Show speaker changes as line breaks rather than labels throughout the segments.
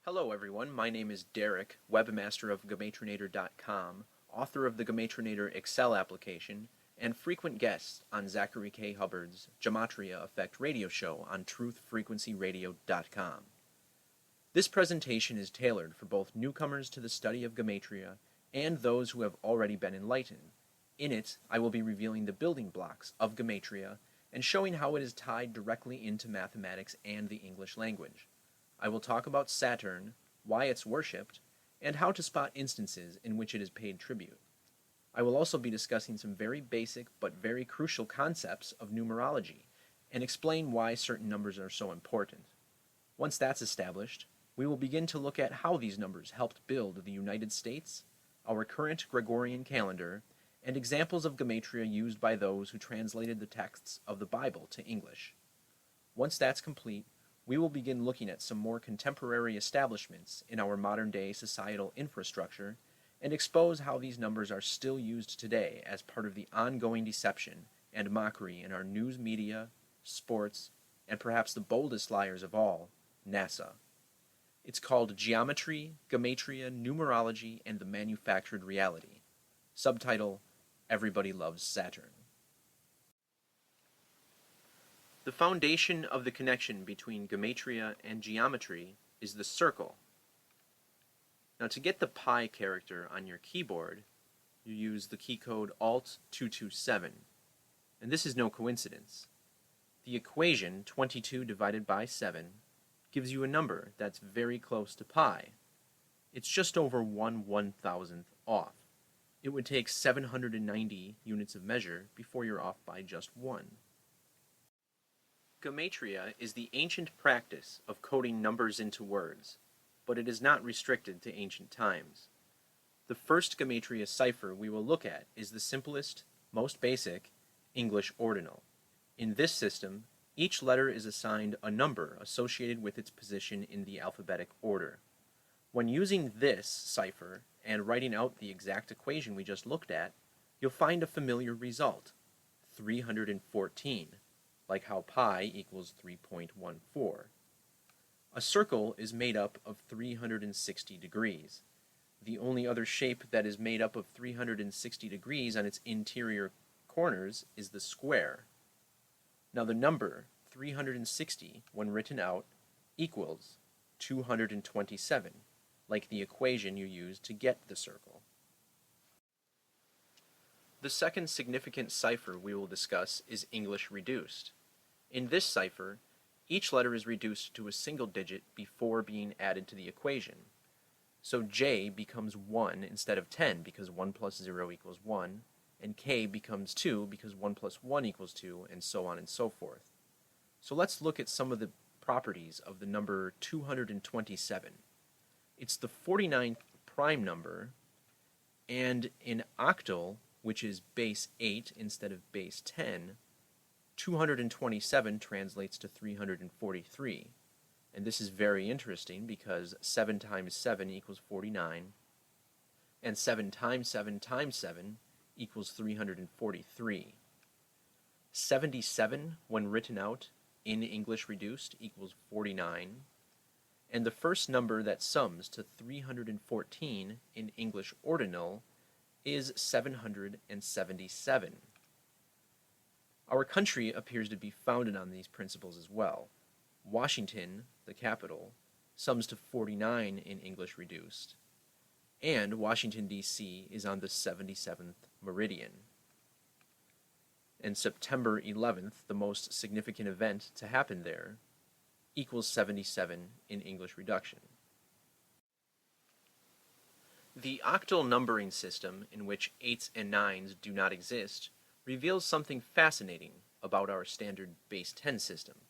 Hello everyone, my name is Derek, webmaster of Gematrinator.com, author of the Gematrinator Excel application, and frequent guest on Zachary K. Hubbard's Gematria Effect radio show on truthfrequencyradio.com. This presentation is tailored for both newcomers to the study of Gematria and those who have already been enlightened. In it, I will be revealing the building blocks of Gematria and showing how it is tied directly into mathematics and the English language. I will talk about Saturn, why it's worshipped, and how to spot instances in which it is paid tribute. I will also be discussing some very basic but very crucial concepts of numerology and explain why certain numbers are so important. Once that's established, we will begin to look at how these numbers helped build the United States, our current Gregorian calendar, and examples of Gematria used by those who translated the texts of the Bible to English. Once that's complete, we will begin looking at some more contemporary establishments in our modern-day societal infrastructure and expose how these numbers are still used today as part of the ongoing deception and mockery in our news media, sports, and perhaps the boldest liars of all, NASA. It's called Geometry, Gematria, Numerology, and the Manufactured Reality. Subtitle, Everybody Loves Saturn. The foundation of the connection between Gematria and geometry is the circle. Now, to get the pi character on your keyboard, you use the key code Alt227, and this is no coincidence. The equation 22 divided by 7 gives you a number that's very close to pi. It's just over 1/1000th off. It would take 790 units of measure before you're off by just 1. Gematria is the ancient practice of coding numbers into words, but it is not restricted to ancient times. The first Gematria cipher we will look at is the simplest, most basic, English ordinal. In this system, each letter is assigned a number associated with its position in the alphabetic order. When using this cipher and writing out the exact equation we just looked at, you'll find a familiar result, 314. Like how pi equals 3.14. A circle is made up of 360 degrees. The only other shape that is made up of 360 degrees on its interior corners is the square. Now the number 360, when written out, equals 227, like the equation you use to get the circle. The second significant cipher we will discuss is English reduced. In this cipher, each letter is reduced to a single digit before being added to the equation. So J becomes 1 instead of 10 because 1 plus 0 equals 1, and K becomes 2 because 1 plus 1 equals 2, and so on and so forth. So let's look at some of the properties of the number 227. It's the 49th prime number, and in octal, which is base 8 instead of base 10, 227 translates to 343. And this is very interesting because 7 times 7 equals 49, and 7 times 7 times 7 equals 343. 77, when written out in English reduced, equals 49. And the first number that sums to 314 in English ordinal is 777. Our country appears to be founded on these principles as well. Washington, the capital, sums to 49 in English reduced, and Washington, D.C. is on the 77th meridian. And September 11th, the most significant event to happen there, equals 77 in English reduction. The octal numbering system, in which 8s and 9s do not exist, reveals something fascinating about our standard base 10 system.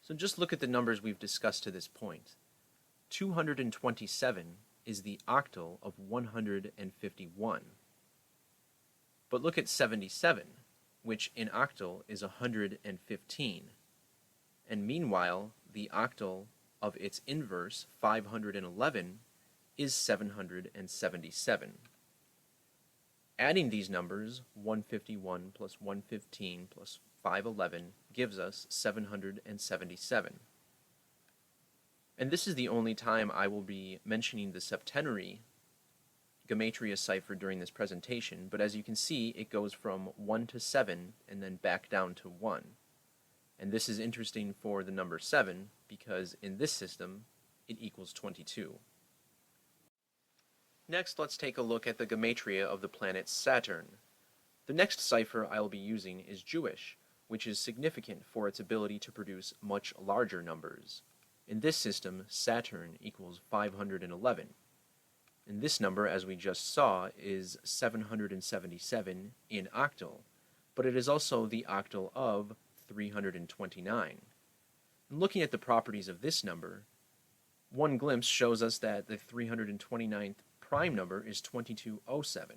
So just look at the numbers we've discussed to this point. 227 is the octal of 151. But look at 77, which in octal is 115. And meanwhile, the octal of its inverse, 511, is 777. Adding these numbers, 151 plus 115 plus 511, gives us 777. And this is the only time I will be mentioning the septenary Gematria cipher during this presentation, but as you can see, it goes from 1 to 7 and then back down to 1. And this is interesting for the number 7 because in this system, it equals 22. Next, let's take a look at the Gematria of the planet Saturn. The next cipher I'll be using is Jewish, which is significant for its ability to produce much larger numbers. In this system, Saturn equals 511. And this number, as we just saw, is 777 in octal, but it is also the octal of 329. And looking at the properties of this number, one glimpse shows us that the 329th prime number is 2207.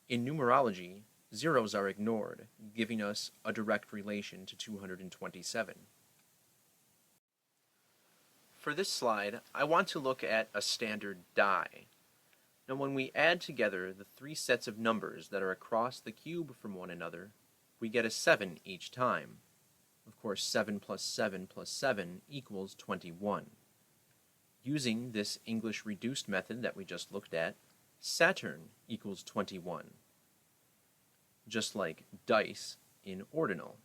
In numerology, zeros are ignored, giving us a direct relation to 227. For this slide, I want to look at a standard die. Now when we add together the three sets of numbers that are across the cube from one another, we get a 7 each time. Of course, 7 plus 7 plus 7 equals 21. Using this English reduced method that we just looked at, Saturn equals 21, just like dice in ordinal.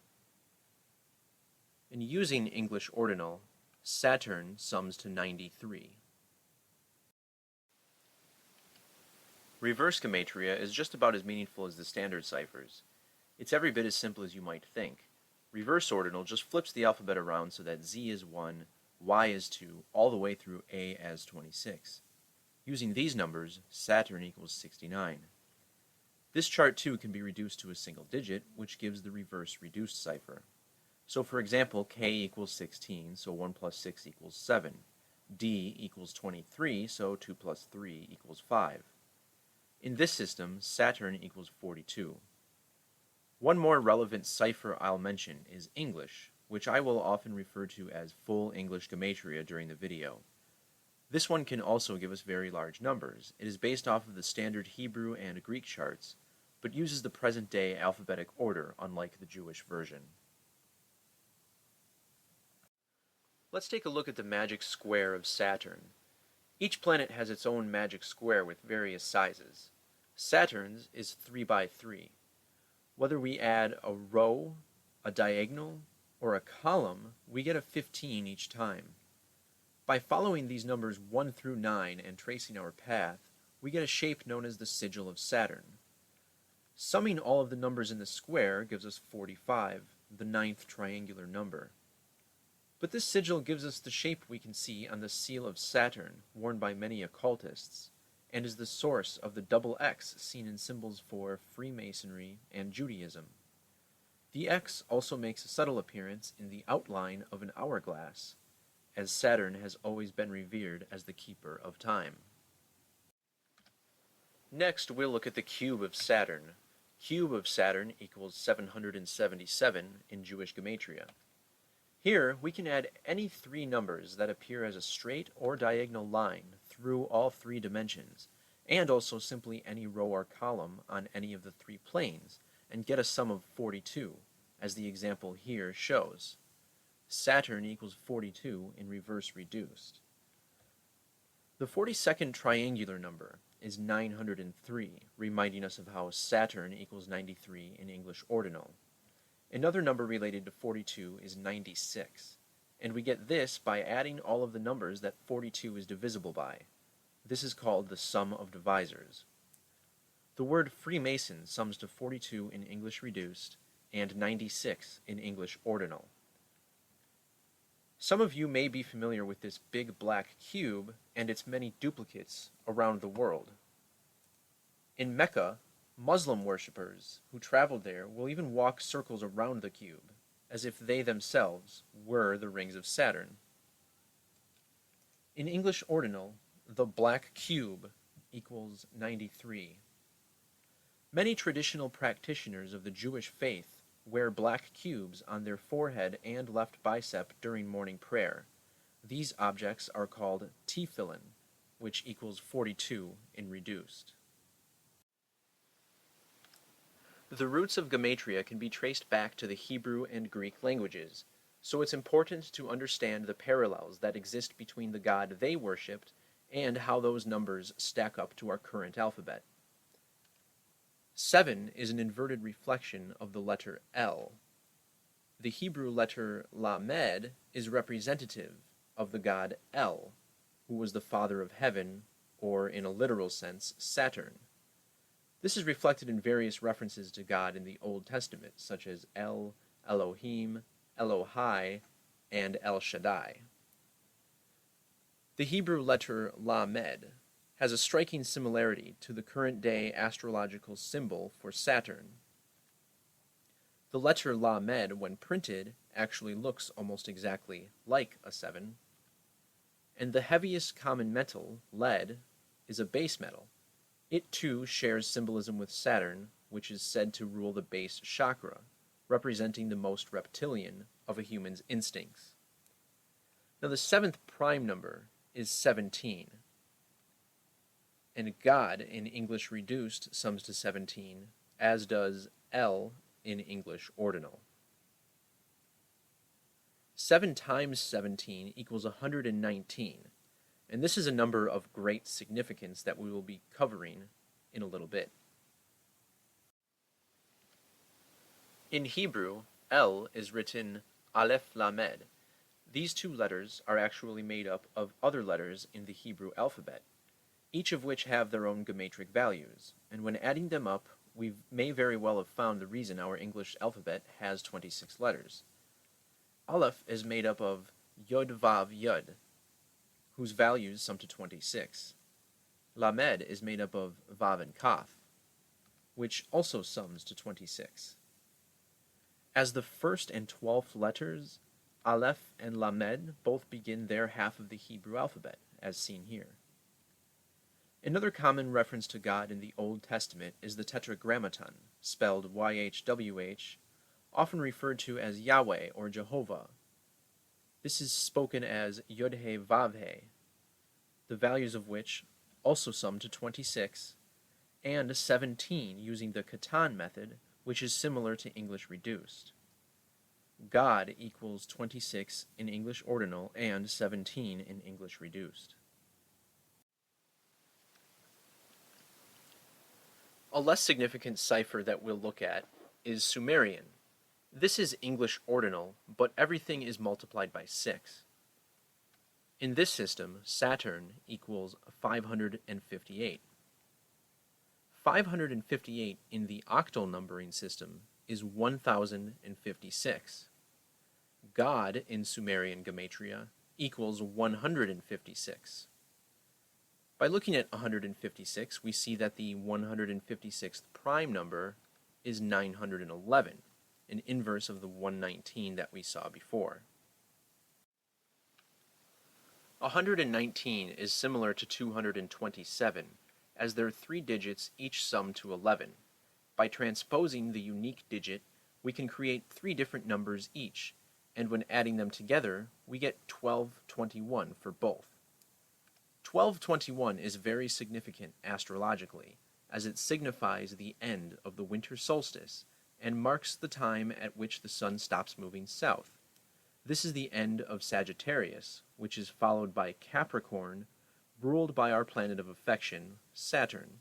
And using English ordinal, Saturn sums to 93. Reverse Gematria is just about as meaningful as the standard ciphers. It's every bit as simple as you might think. Reverse ordinal just flips the alphabet around so that Z is 1, Y is 2, all the way through A as 26. Using these numbers, Saturn equals 69. This chart too can be reduced to a single digit, which gives the reverse reduced cipher. So for example, K equals 16, so 1 plus 6 equals 7. D equals 23, so 2 plus 3 equals 5. In this system, Saturn equals 42. One more relevant cipher I'll mention is English, which I will often refer to as full English Gematria during the video. This one can also give us very large numbers. It is based off of the standard Hebrew and Greek charts, but uses the present-day alphabetic order, unlike the Jewish version. Let's take a look at the magic square of Saturn. Each planet has its own magic square with various sizes. Saturn's is 3 by 3. Whether we add a row, a diagonal, or a column, we get a 15 each time. By following these numbers 1 through 9 and tracing our path, we get a shape known as the sigil of Saturn. Summing all of the numbers in the square gives us 45, the 9th triangular number. But this sigil gives us the shape we can see on the seal of Saturn, worn by many occultists, and is the source of the double X seen in symbols for Freemasonry and Judaism. The X also makes a subtle appearance in the outline of an hourglass, as Saturn has always been revered as the keeper of time. Next, we'll look at the cube of Saturn. Cube of Saturn equals 777 in Jewish Gematria. Here, we can add any three numbers that appear as a straight or diagonal line through all three dimensions, and also simply any row or column on any of the three planes, and get a sum of 42, as the example here shows. Saturn equals 42 in reverse reduced. The 42nd triangular number is 903, reminding us of how Saturn equals 93 in English ordinal. Another number related to 42 is 96, and we get this by adding all of the numbers that 42 is divisible by. This is called the sum of divisors. The word Freemason sums to 42 in English reduced and 96 in English ordinal. Some of you may be familiar with this big black cube and its many duplicates around the world. In Mecca, Muslim worshippers who traveled there will even walk circles around the cube, as if they themselves were the rings of Saturn. In English ordinal, the black cube equals 93. Many traditional practitioners of the Jewish faith wear black cubes on their forehead and left bicep during morning prayer. These objects are called tefillin, which equals 42 in reduced. The roots of Gematria can be traced back to the Hebrew and Greek languages, so it's important to understand the parallels that exist between the god they worshipped and how those numbers stack up to our current alphabet. 7 is an inverted reflection of the letter L. The Hebrew letter Lamed is representative of the god El, who was the father of heaven, or in a literal sense, Saturn. This is reflected in various references to God in the Old Testament, such as El, Elohim, Elohai, and El Shaddai. The Hebrew letter Lamed has a striking similarity to the current-day astrological symbol for Saturn. The letter Lamed, when printed, actually looks almost exactly like a 7. And the heaviest common metal, lead, is a base metal. It too shares symbolism with Saturn, which is said to rule the base chakra, representing the most reptilian of a human's instincts. Now the 7th prime number is 17, and God in English reduced sums to 17, as does L in English ordinal. 7 times 17 equals 119, and this is a number of great significance that we will be covering in a little bit. In Hebrew, El is written Aleph Lamed. These two letters are actually made up of other letters in the Hebrew alphabet, each of which have their own gematria values, and when adding them up, we may very well have found the reason our English alphabet has 26 letters. Aleph is made up of Yod Vav Yud, whose values sum to 26. Lamed is made up of Vav and Kaf, which also sums to 26. As the first and 12th letters, Aleph and Lamed both begin their half of the Hebrew alphabet, as seen here. Another common reference to God in the Old Testament is the Tetragrammaton, spelled YHWH, often referred to as Yahweh or Jehovah. This is spoken as Yod-He Vav-He, the values of which also sum to 26, and 17 using the Katan method, which is similar to English reduced. God equals 26 in English ordinal and 17 in English reduced. A less significant cipher that we'll look at is Sumerian. This is English ordinal, but everything is multiplied by 6. In this system, Saturn equals 558. 558 in the octal numbering system is 1056. God in Sumerian Gematria equals 156. By looking at 156, we see that the 156th prime number is 911, an inverse of the 119 that we saw before. 119 is similar to 227, as their 3 digits each sum to 11. By transposing the unique digit, we can create 3 different numbers each, and when adding them together, we get 1221 for both. 1221 is very significant astrologically, as it signifies the end of the winter solstice and marks the time at which the sun stops moving south. This is the end of Sagittarius, which is followed by Capricorn, ruled by our planet of affection, Saturn.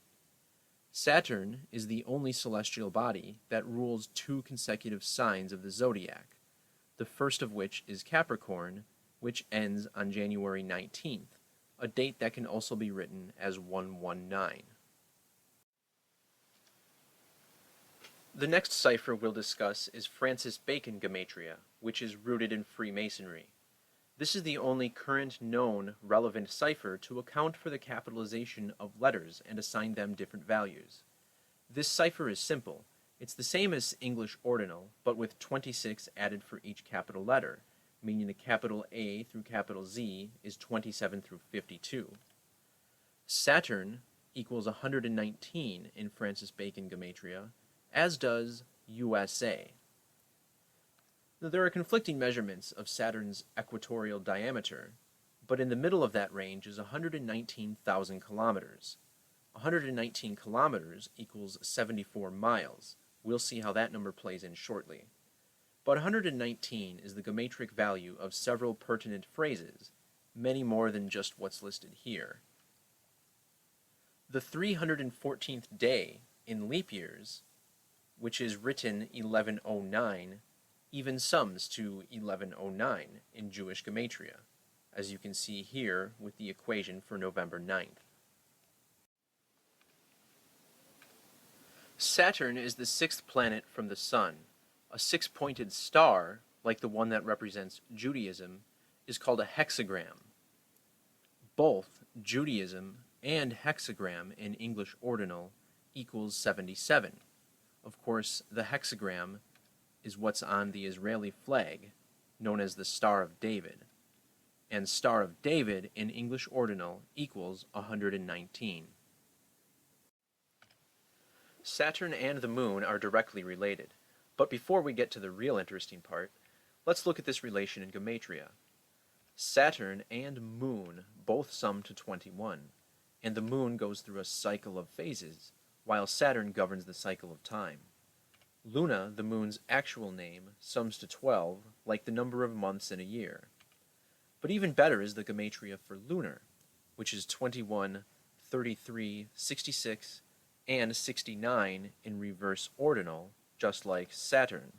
Saturn is the only celestial body that rules 2 consecutive signs of the zodiac, the first of which is Capricorn, which ends on January 19th, a date that can also be written as 119. The next cipher we'll discuss is Francis Bacon Gematria, which is rooted in Freemasonry. This is the only current known relevant cipher to account for the capitalization of letters and assign them different values. This cipher is simple. It's the same as English ordinal, but with 26 added for each capital letter, meaning the capital A through capital Z is 27 through 52. Saturn equals 119 in Francis Bacon Gematria, as does USA. Now, there are conflicting measurements of Saturn's equatorial diameter, but in the middle of that range is 119,000 kilometers. 119 kilometers equals 74 miles. We'll see how that number plays in shortly. but 119 is the gematria value of several pertinent phrases, many more than just what's listed here. The 314th day in leap years, which is written 1109, even sums to 1109 in Jewish gematria, as you can see here with the equation for November 9th. Saturn is the sixth planet from the Sun. A six-pointed star, like the one that represents Judaism, is called a hexagram. Both Judaism and hexagram in English ordinal equals 77. Of course, the hexagram is what's on the Israeli flag, known as the Star of David. And Star of David in English ordinal equals 119. Saturn and the Moon are directly related, but before we get to the real interesting part, let's look at this relation in gematria. Saturn and Moon both sum to 21, and the Moon goes through a cycle of phases, while Saturn governs the cycle of time. Luna, the Moon's actual name, sums to 12, like the number of months in a year. But even better is the gematria for lunar, which is 21, 33, 66, and 69 in reverse ordinal, just like Saturn.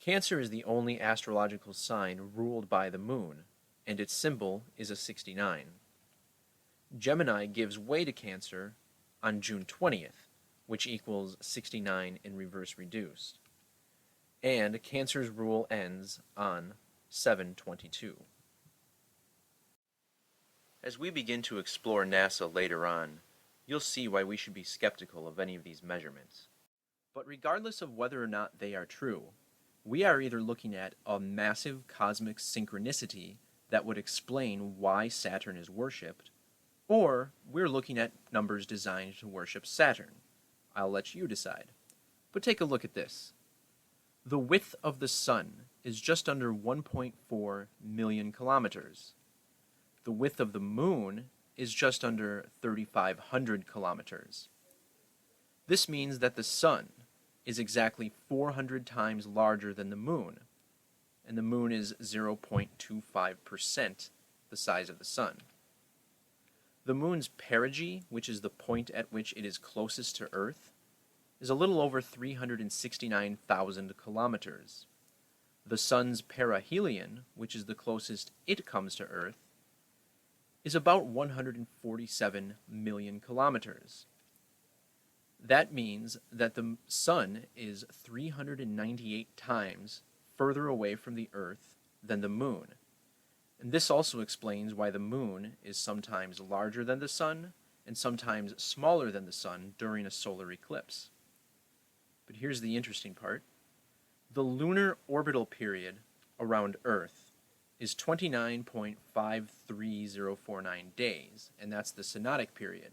Cancer is the only astrological sign ruled by the Moon, and its symbol is a 69. Gemini gives way to Cancer on June 20th, which equals 69 in reverse reduced. And Cancer's rule ends on 7/22. As we begin to explore NASA later on, you'll see why we should be skeptical of any of these measurements. But regardless of whether or not they are true, we are either looking at a massive cosmic synchronicity that would explain why Saturn is worshipped, or we're looking at numbers designed to worship Saturn. I'll let you decide. But take a look at this. The width of the Sun is just under 1.4 million kilometers. The width of the Moon is just under 3,500 kilometers. This means that the Sun is exactly 400 times larger than the Moon, and the Moon is 0.25% the size of the Sun. The Moon's perigee, which is the point at which it is closest to Earth, is a little over 369,000 kilometers. The Sun's perihelion, which is the closest it comes to Earth, is about 147 million kilometers. That means that the Sun is 398 times further away from the Earth than the Moon. And this also explains why the Moon is sometimes larger than the Sun and sometimes smaller than the Sun during a solar eclipse. But here's the interesting part. The lunar orbital period around Earth is 29.53049 days, and that's the synodic period,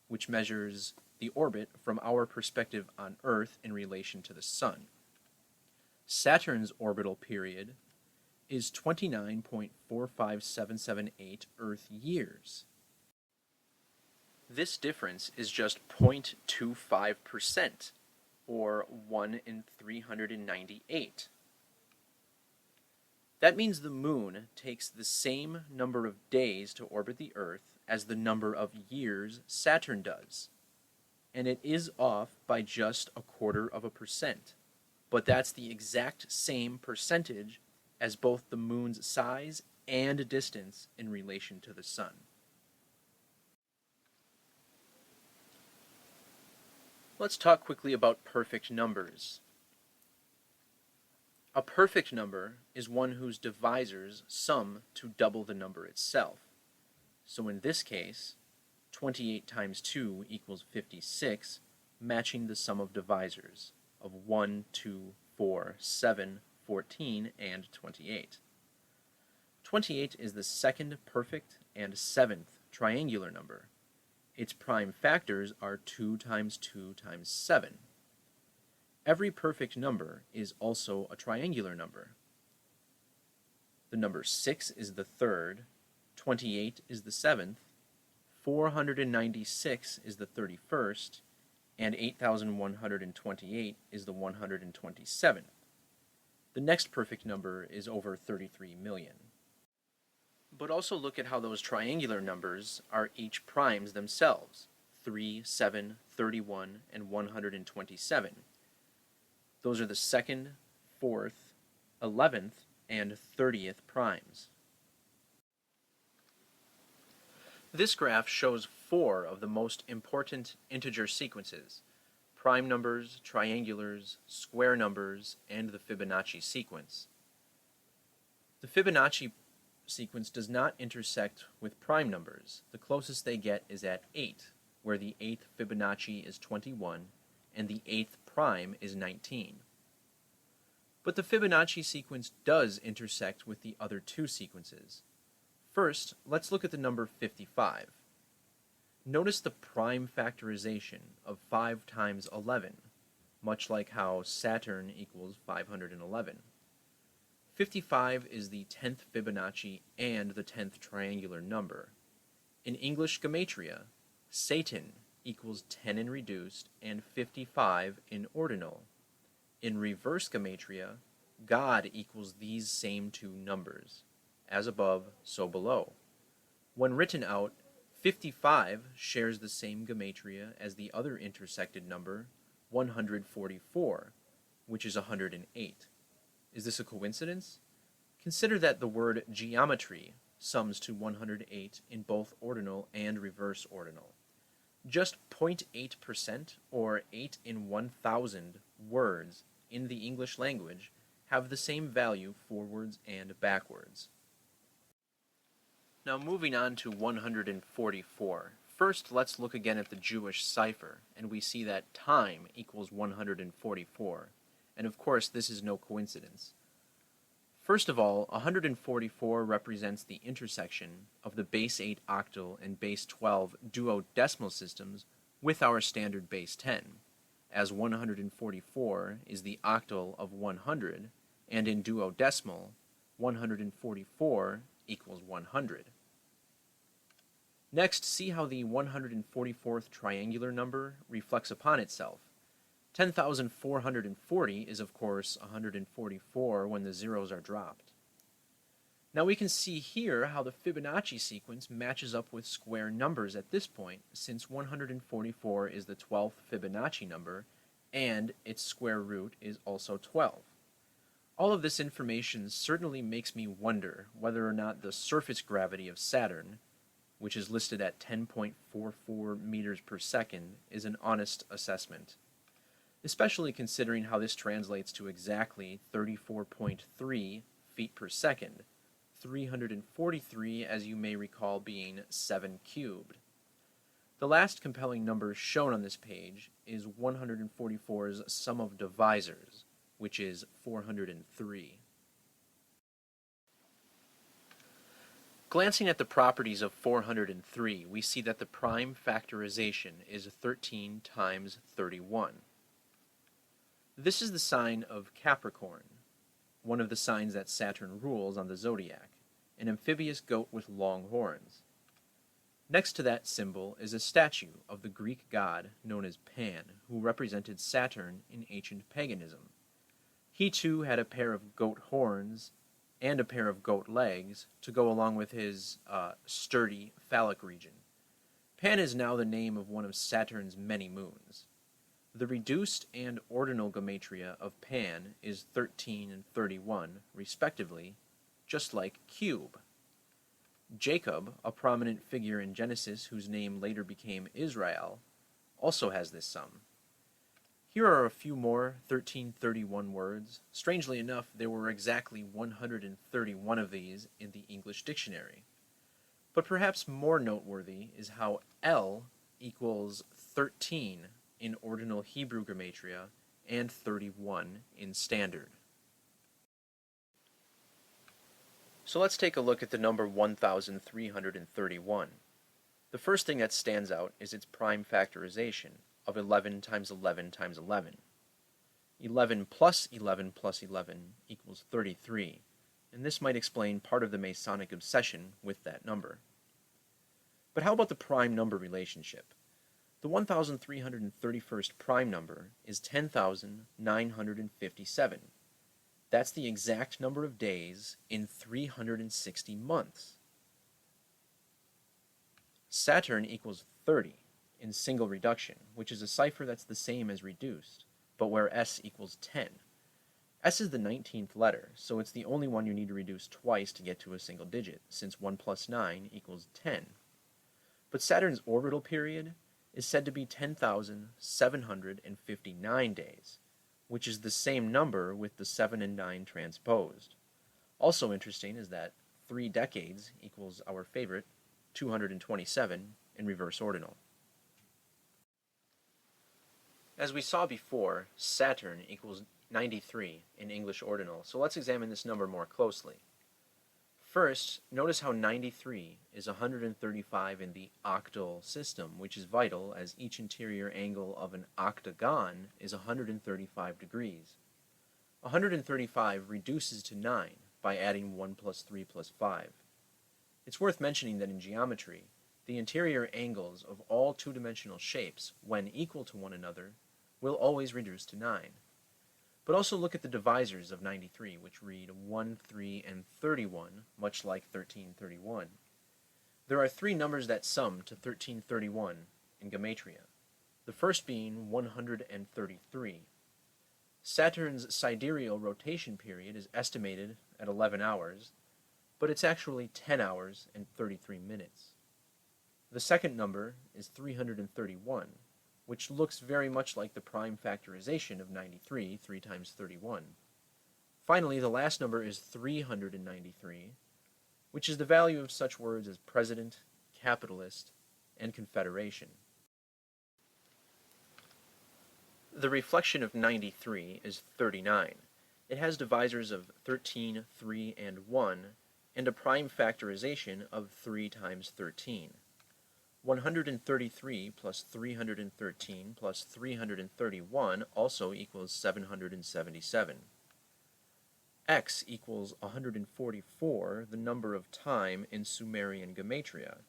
which measures the orbit from our perspective on Earth in relation to the Sun. Saturn's orbital period is 29.45778 Earth years. This difference is just 0.25%, or 1 in 398. That means the Moon takes the same number of days to orbit the Earth as the number of years Saturn does. And it is off by just 0.25%. But that's the exact same percentage as both the Moon's size and distance in relation to the Sun. Let's talk quickly about perfect numbers. A perfect number is one whose divisors sum to double the number itself. So in this case, 28 times 2 equals 56, matching the sum of divisors of 1, 2, 4, 7, 14, and 28. 28 is the second perfect and seventh triangular number. Its prime factors are 2 times 2 times 7. Every perfect number is also a triangular number. The number 6 is the third, 28 is the seventh, 496 is the 31st, and 8,128 is the 127th. The next perfect number is over 33 million. But also look at how those triangular numbers are each primes themselves: 3, 7, 31, and 127. Those are the 2nd, 4th, 11th, and 30th primes. This graph shows 4 of the most important integer sequences: prime numbers, triangulars, square numbers, and the Fibonacci sequence. The Fibonacci sequence does not intersect with prime numbers. The closest they get is at 8, where the 8th Fibonacci is 21, and the 8th prime is 19. But the Fibonacci sequence does intersect with the other 2 sequences. First, let's look at the number 55. Notice the prime factorization of 5 times 11, much like how Saturn equals 511. 55 is the 10th Fibonacci and the 10th triangular number. In English Gematria, Satan equals 10 in reduced and 55 in ordinal. In reverse Gematria, God equals these same 2 numbers. As above, so below. When written out, 55 shares the same Gematria as the other intersected number, 144, which is 108. Is this a coincidence? Consider that the word geometry sums to 108 in both ordinal and reverse ordinal. Just 0.8%, or 8 in 1,000 words in the English language have the same value forwards and backwards. Now moving on to 144. First, let's look again at the Jewish cipher, and we see that time equals 144. And of course, this is no coincidence. First of all, 144 represents the intersection of the base 8 octal and base 12 duodecimal systems with our standard base 10, as 144 is the octal of 100, and in duodecimal, 144 equals 100. Next, see how the 144th triangular number reflects upon itself. 10,440 is, of course, 144 when the zeros are dropped. Now we can see here how the Fibonacci sequence matches up with square numbers at this point, since 144 is the 12th Fibonacci number, and its square root is also 12. All of this information certainly makes me wonder whether or not the surface gravity of Saturn, which is listed at 10.44 meters per second, is an honest assessment, especially considering how this translates to exactly 34.3 feet per second, 343 as you may recall being 7 cubed. The last compelling number shown on this page is 144's sum of divisors, which is 403. Glancing at the properties of 403, we see that the prime factorization is 13 times 31. This is the sign of Capricorn, one of the signs that Saturn rules on the zodiac, an amphibious goat with long horns. Next to that symbol is a statue of the Greek god known as Pan, who represented Saturn in ancient paganism. He too had a pair of goat horns and a pair of goat legs to go along with his sturdy phallic region. Pan is now the name of one of Saturn's many moons. The reduced and ordinal gematria of Pan is 13 and 31, respectively, just like cube. Jacob, a prominent figure in Genesis whose name later became Israel, also has this sum. Here are a few more 1331 words. Strangely enough, there were exactly 131 of these in the English dictionary. But perhaps more noteworthy is how L equals 13 in ordinal Hebrew gematria and 31 in standard. So let's take a look at the number 1331. The first thing that stands out is its prime factorization of 11 times 11 times 11. 11 plus 11 plus 11 equals 33, and this might explain part of the Masonic obsession with that number. But how about the prime number relationship? The 1331st prime number is 10,957. That's the exact number of days in 360 months. Saturn equals 30 in single reduction, which is a cipher that's the same as reduced, but where S equals 10. S is the 19th letter, so it's the only one you need to reduce twice to get to a single digit, since 1 plus 9 equals 10. But Saturn's orbital period is said to be 10,759 days, which is the same number with the 7 and 9 transposed. Also interesting is that 3 decades equals our favorite, 227 in reverse ordinal. As we saw before, Saturn equals 93 in English ordinal, so let's examine this number more closely. First, notice how 93 is 135 in the octal system, which is vital as each interior angle of an octagon is 135 degrees. 135 reduces to 9 by adding 1 plus 3 plus 5. It's worth mentioning that in geometry, the interior angles of all two-dimensional shapes, when equal to one another, will always reduce to 9. But also look at the divisors of 93, which read 1, 3, and 31, much like 1331. There are 3 numbers that sum to 1331 in Gematria, the first being 133. Saturn's sidereal rotation period is estimated at 11 hours, but it's actually 10 hours and 33 minutes. The second number is 331, which looks very much like the prime factorization of 93, 3 times 31. Finally, the last number is 393, which is the value of such words as president, capitalist, and confederation. The reflection of 93 is 39. It has divisors of 13, 3, and 1, and a prime factorization of 3 times 13. 133 plus 313 plus 331 also equals 777. X equals 144, the number of time in Sumerian Gematria,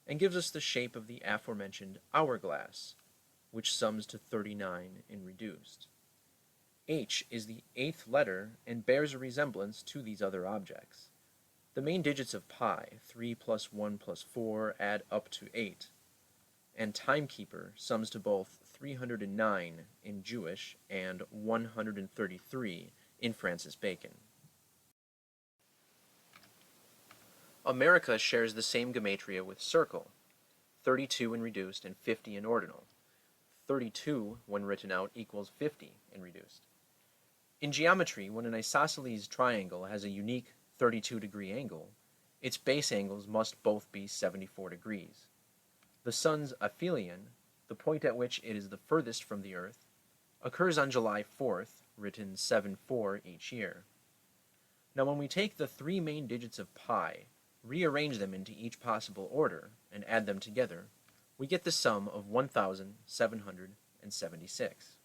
and gives us the shape of the aforementioned hourglass, which sums to 39 in reduced. H is the 8th letter and bears a resemblance to these other objects. The main digits of pi, 3 plus 1 plus 4, add up to 8, and timekeeper sums to both 309 in Jewish and 133 in Francis Bacon. America shares the same gematria with circle, 32 in reduced and 50 in ordinal. 32, when written out, equals 50 in reduced. In geometry, when an isosceles triangle has a unique 32-degree angle, its base angles must both be 74 degrees. The Sun's aphelion, the point at which it is the furthest from the Earth, occurs on July 4th, written 7-4 each year. Now when we take the 3 main digits of pi, rearrange them into each possible order, and add them together, we get the sum of 1,776.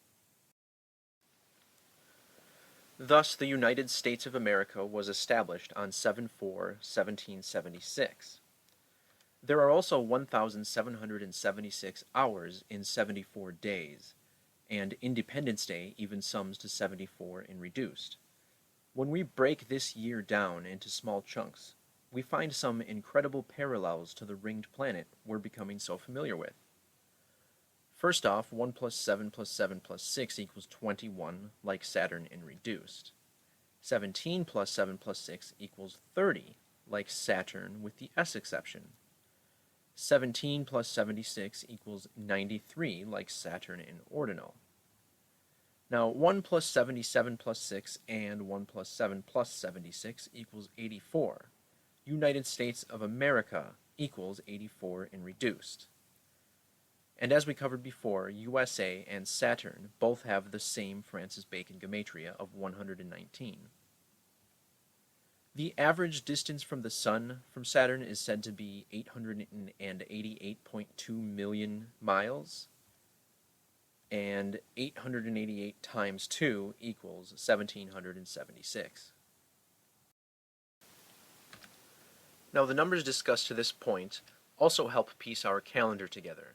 Thus, the United States of America was established on 7-4-1776. There are also 1,776 hours in 74 days, and Independence Day even sums to 74 in reduced. When we break this year down into small chunks, we find some incredible parallels to the ringed planet we're becoming so familiar with. First off, 1 plus 7 plus 7 plus 6 equals 21, like Saturn in reduced. 17 plus 7 plus 6 equals 30, like Saturn with the S exception. 17 plus 76 equals 93, like Saturn in ordinal. Now, 1 plus 77 plus 6 and 1 plus 7 plus 76 equals 84. United States of America equals 84 in reduced. And as we covered before, USA and Saturn both have the same Francis Bacon gematria of 119. The average distance from the Sun from Saturn is said to be 888.2 million miles, and 888 times 2 equals 1,776. Now, the numbers discussed to this point also help piece our calendar together.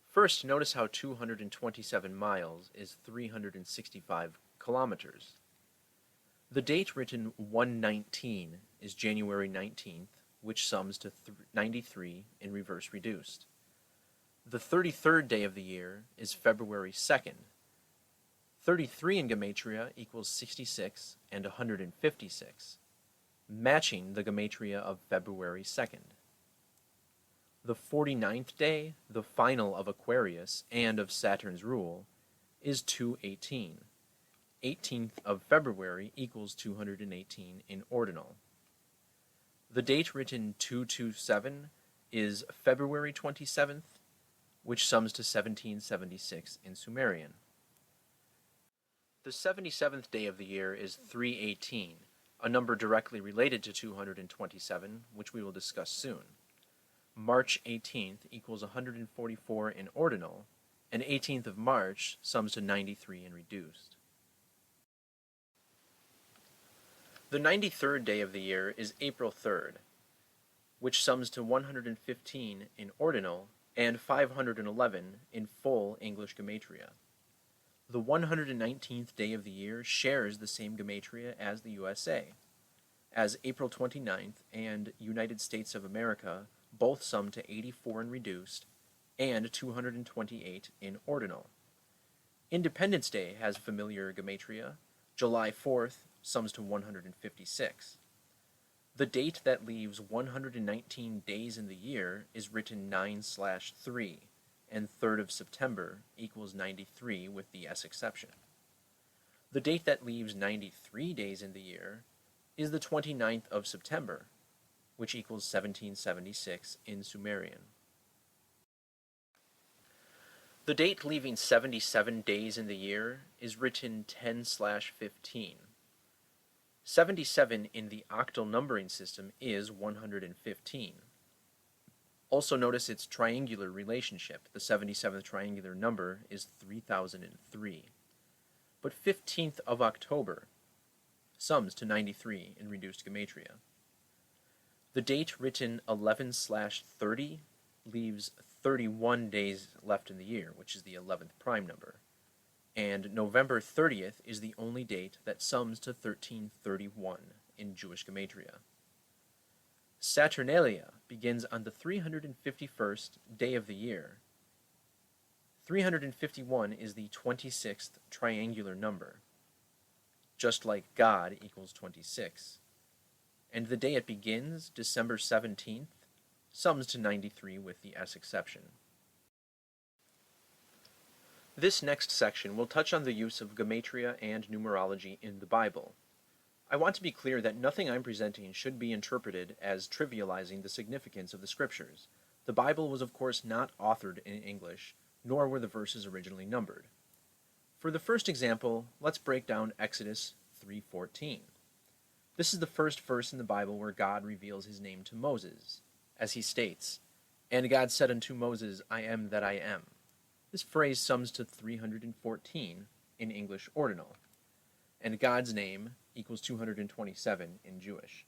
First, notice how 227 miles is 365 kilometers. The date written 119 is January 19th, which sums to 93 in reverse reduced. The 33rd day of the year is February 2nd. 33 in Gematria equals 66 and 156, matching the Gematria of February 2nd. The 49th day, the final of Aquarius and of Saturn's rule, is 218. 18th of February equals 218 in ordinal. The date written 227 is February 27th, which sums to 1776 in Sumerian. The 77th day of the year is 318, a number directly related to 227, which we will discuss soon. March 18th equals 144 in ordinal, and 18th of March sums to 93 in reduced. The 93rd day of the year is April 3rd, which sums to 115 in ordinal and 511 in full English Gematria. The 119th day of the year shares the same Gematria as the USA, as April 29th and United States of America both sum to 84 in reduced and 228 in ordinal. Independence Day has familiar Gematria. July 4th sums to 156. The date that leaves 119 days in the year is written 9/3, and 3rd of September equals 93 with the S exception. The date that leaves 93 days in the year is the 29th of September, which equals 1776 in Sumerian. The date leaving 77 days in the year is written 10/15. 77 in the octal numbering system is 115. Also notice its triangular relationship. The 77th triangular number is 3003. But 15th of October sums to 93 in reduced Gematria. The date written 11/30 leaves 31 days left in the year, which is the 11th prime number. And November 30th is the only date that sums to 1331 in Jewish Gematria. Saturnalia begins on the 351st day of the year. 351 is the 26th triangular number, just like God equals 26. And the day it begins, December 17th, sums to 93 with the S exception. This next section will touch on the use of Gematria and numerology in the Bible. I want to be clear that nothing I'm presenting should be interpreted as trivializing the significance of the Scriptures. The Bible was of course not authored in English, nor were the verses originally numbered. For the first example, let's break down Exodus 3:14. This is the first verse in the Bible where God reveals his name to Moses, as he states, "And God said unto Moses, I am that I am." This phrase sums to 314 in English ordinal, and God's name equals 227 in Jewish.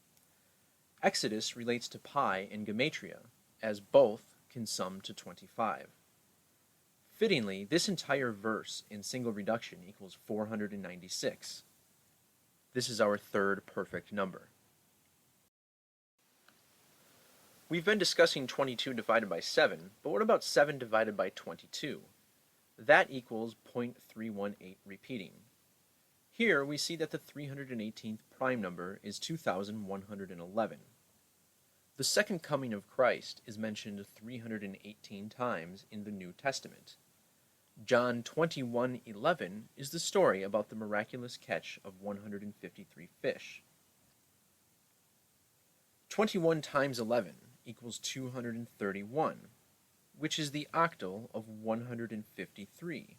Exodus relates to pi in Gematria, as both can sum to 25. Fittingly, this entire verse in single reduction equals 496. This is our third perfect number. We've been discussing 22 divided by 7, but what about 7 divided by 22? That equals 0.318 repeating. Here we see that the 318th prime number is 2111. The second coming of Christ is mentioned 318 times in the New Testament. John 21:11 is the story about the miraculous catch of 153 fish. 21 times 11 equals 231, which is the octal of 153.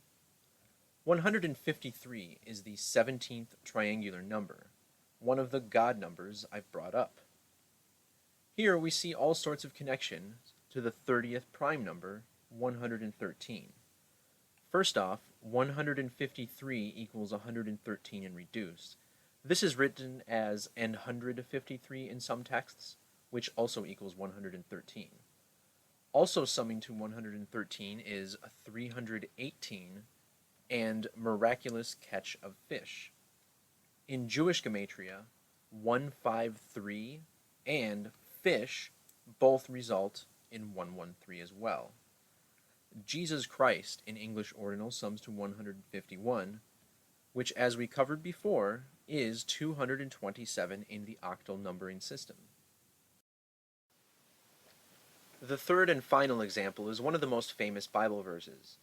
153 is the 17th triangular number, one of the God numbers I've brought up. Here we see all sorts of connections to the 30th prime number, 113. First off, 153 equals 113 in reduced. This is written as an 153 in some texts, which also equals 113. Also summing to 113 is 318 and miraculous catch of fish. In Jewish Gematria, 153 and fish both result in 113 as well. Jesus Christ in English ordinal sums to 151, which, as we covered before, is 227 in the octal numbering system. The third and final example is one of the most famous Bible verses.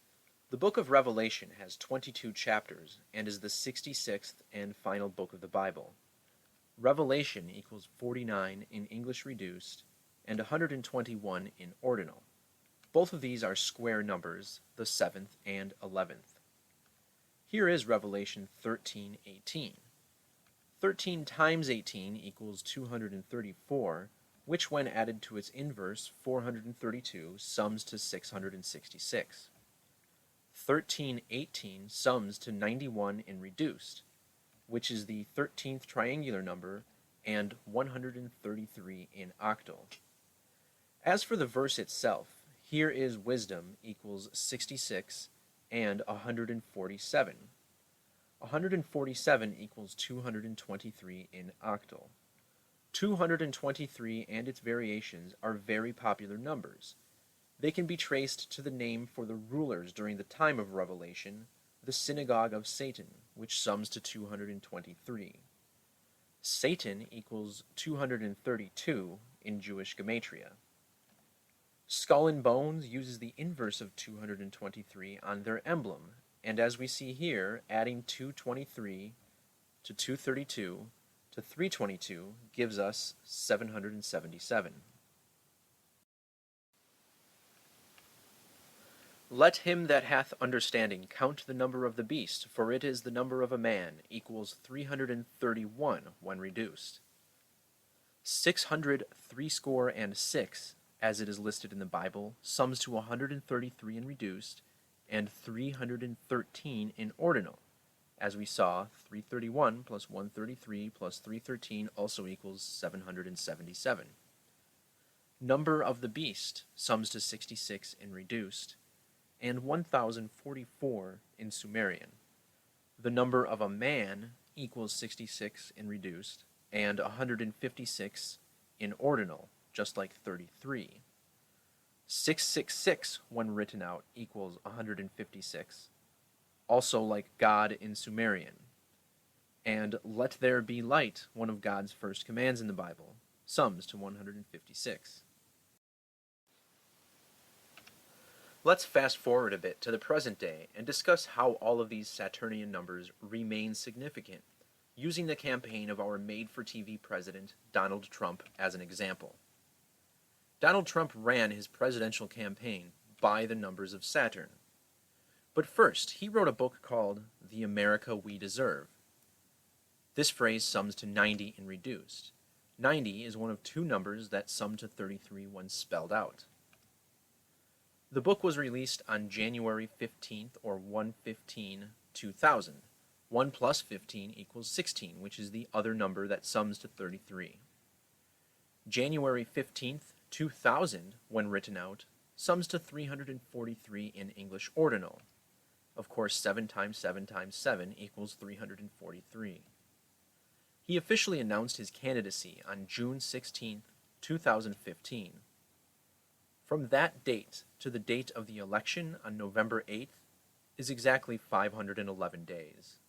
The book of Revelation has 22 chapters and is the 66th and final book of the Bible. Revelation equals 49 in English reduced and 121 in ordinal. Both of these are square numbers, the 7th and 11th. Here is Revelation 13:18. 13 times 18 equals 234, which when added to its inverse, 432, sums to 666. 1318 sums to 91 in reduced, which is the 13th triangular number, and 133 in octal. As for the verse itself, here is wisdom equals 66 and 147. 147 equals 223 in octal. 223 and its variations are very popular numbers. They can be traced to the name for the rulers during the time of Revelation, the synagogue of Satan, which sums to 223. Satan equals 232 in Jewish Gematria. Skull and Bones uses the inverse of 223 on their emblem, and as we see here, adding 223 to 232 to 322 gives us 777. Let him that hath understanding count the number of the beast, for it is the number of a man, equals 331 when reduced. 636, as it is listed in the Bible, sums to 133 in reduced, and 313 in ordinal. As we saw, 331 plus 133 plus 313 also equals 777. Number of the beast sums to 66 in reduced, and 1044 in Sumerian. The number of a man equals 66 in reduced, and 156 in ordinal, just like 33. 666 when written out equals 156, also like God in Sumerian. And let there be light, one of God's first commands in the Bible, sums to 156. Let's fast forward a bit to the present day and discuss how all of these Saturnian numbers remain significant, using the campaign of our made-for-TV president, Donald Trump, as an example. Donald Trump ran his presidential campaign by the numbers of Saturn. But first, he wrote a book called The America We Deserve. This phrase sums to 90 in reduced. 90 is one of two numbers that sum to 33 when spelled out. The book was released on January 15th, or 1/15/2000. 1 plus 15 equals 16, which is the other number that sums to 33. January 15th, 2000, when written out, sums to 343 in English ordinal. Of course, 7 times 7 times 7 equals 343. He officially announced his candidacy on June 16th, 2015. From that date to the date of the election on November 8th is exactly 511 days.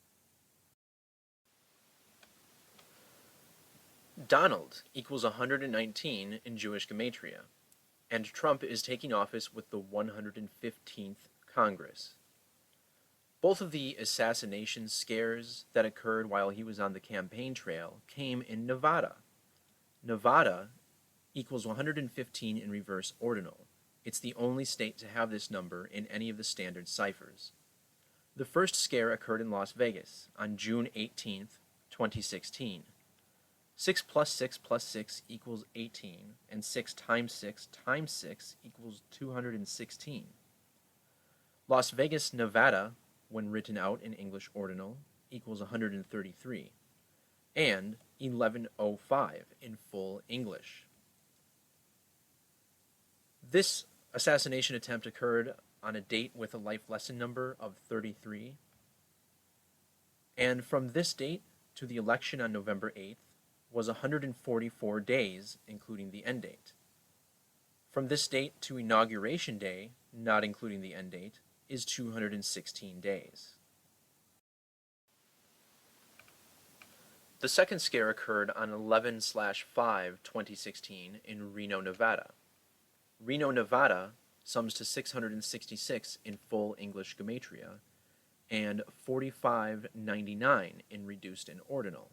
Donald equals 119 in Jewish Gematria, and Trump is taking office with the 115th Congress. Both of the assassination scares that occurred while he was on the campaign trail came in Nevada. Nevada equals 115 in reverse ordinal. It's the only state to have this number in any of the standard ciphers. The first scare occurred in Las Vegas on June 18th, 2016. 6 plus 6 plus 6 equals 18, and 6 times 6 times 6 equals 216. Las Vegas, Nevada, when written out in English ordinal, equals 133, and 1105 in full English. This assassination attempt occurred on a date with a life lesson number of 33, and from this date to the election on November 8th was 144 days, including the end date. From this date to Inauguration Day, not including the end date, is 216 days. The second scare occurred on 11/5/2016 in Reno, Nevada. Reno, Nevada sums to 666 in full English Gematria, and 4599 in reduced and ordinal.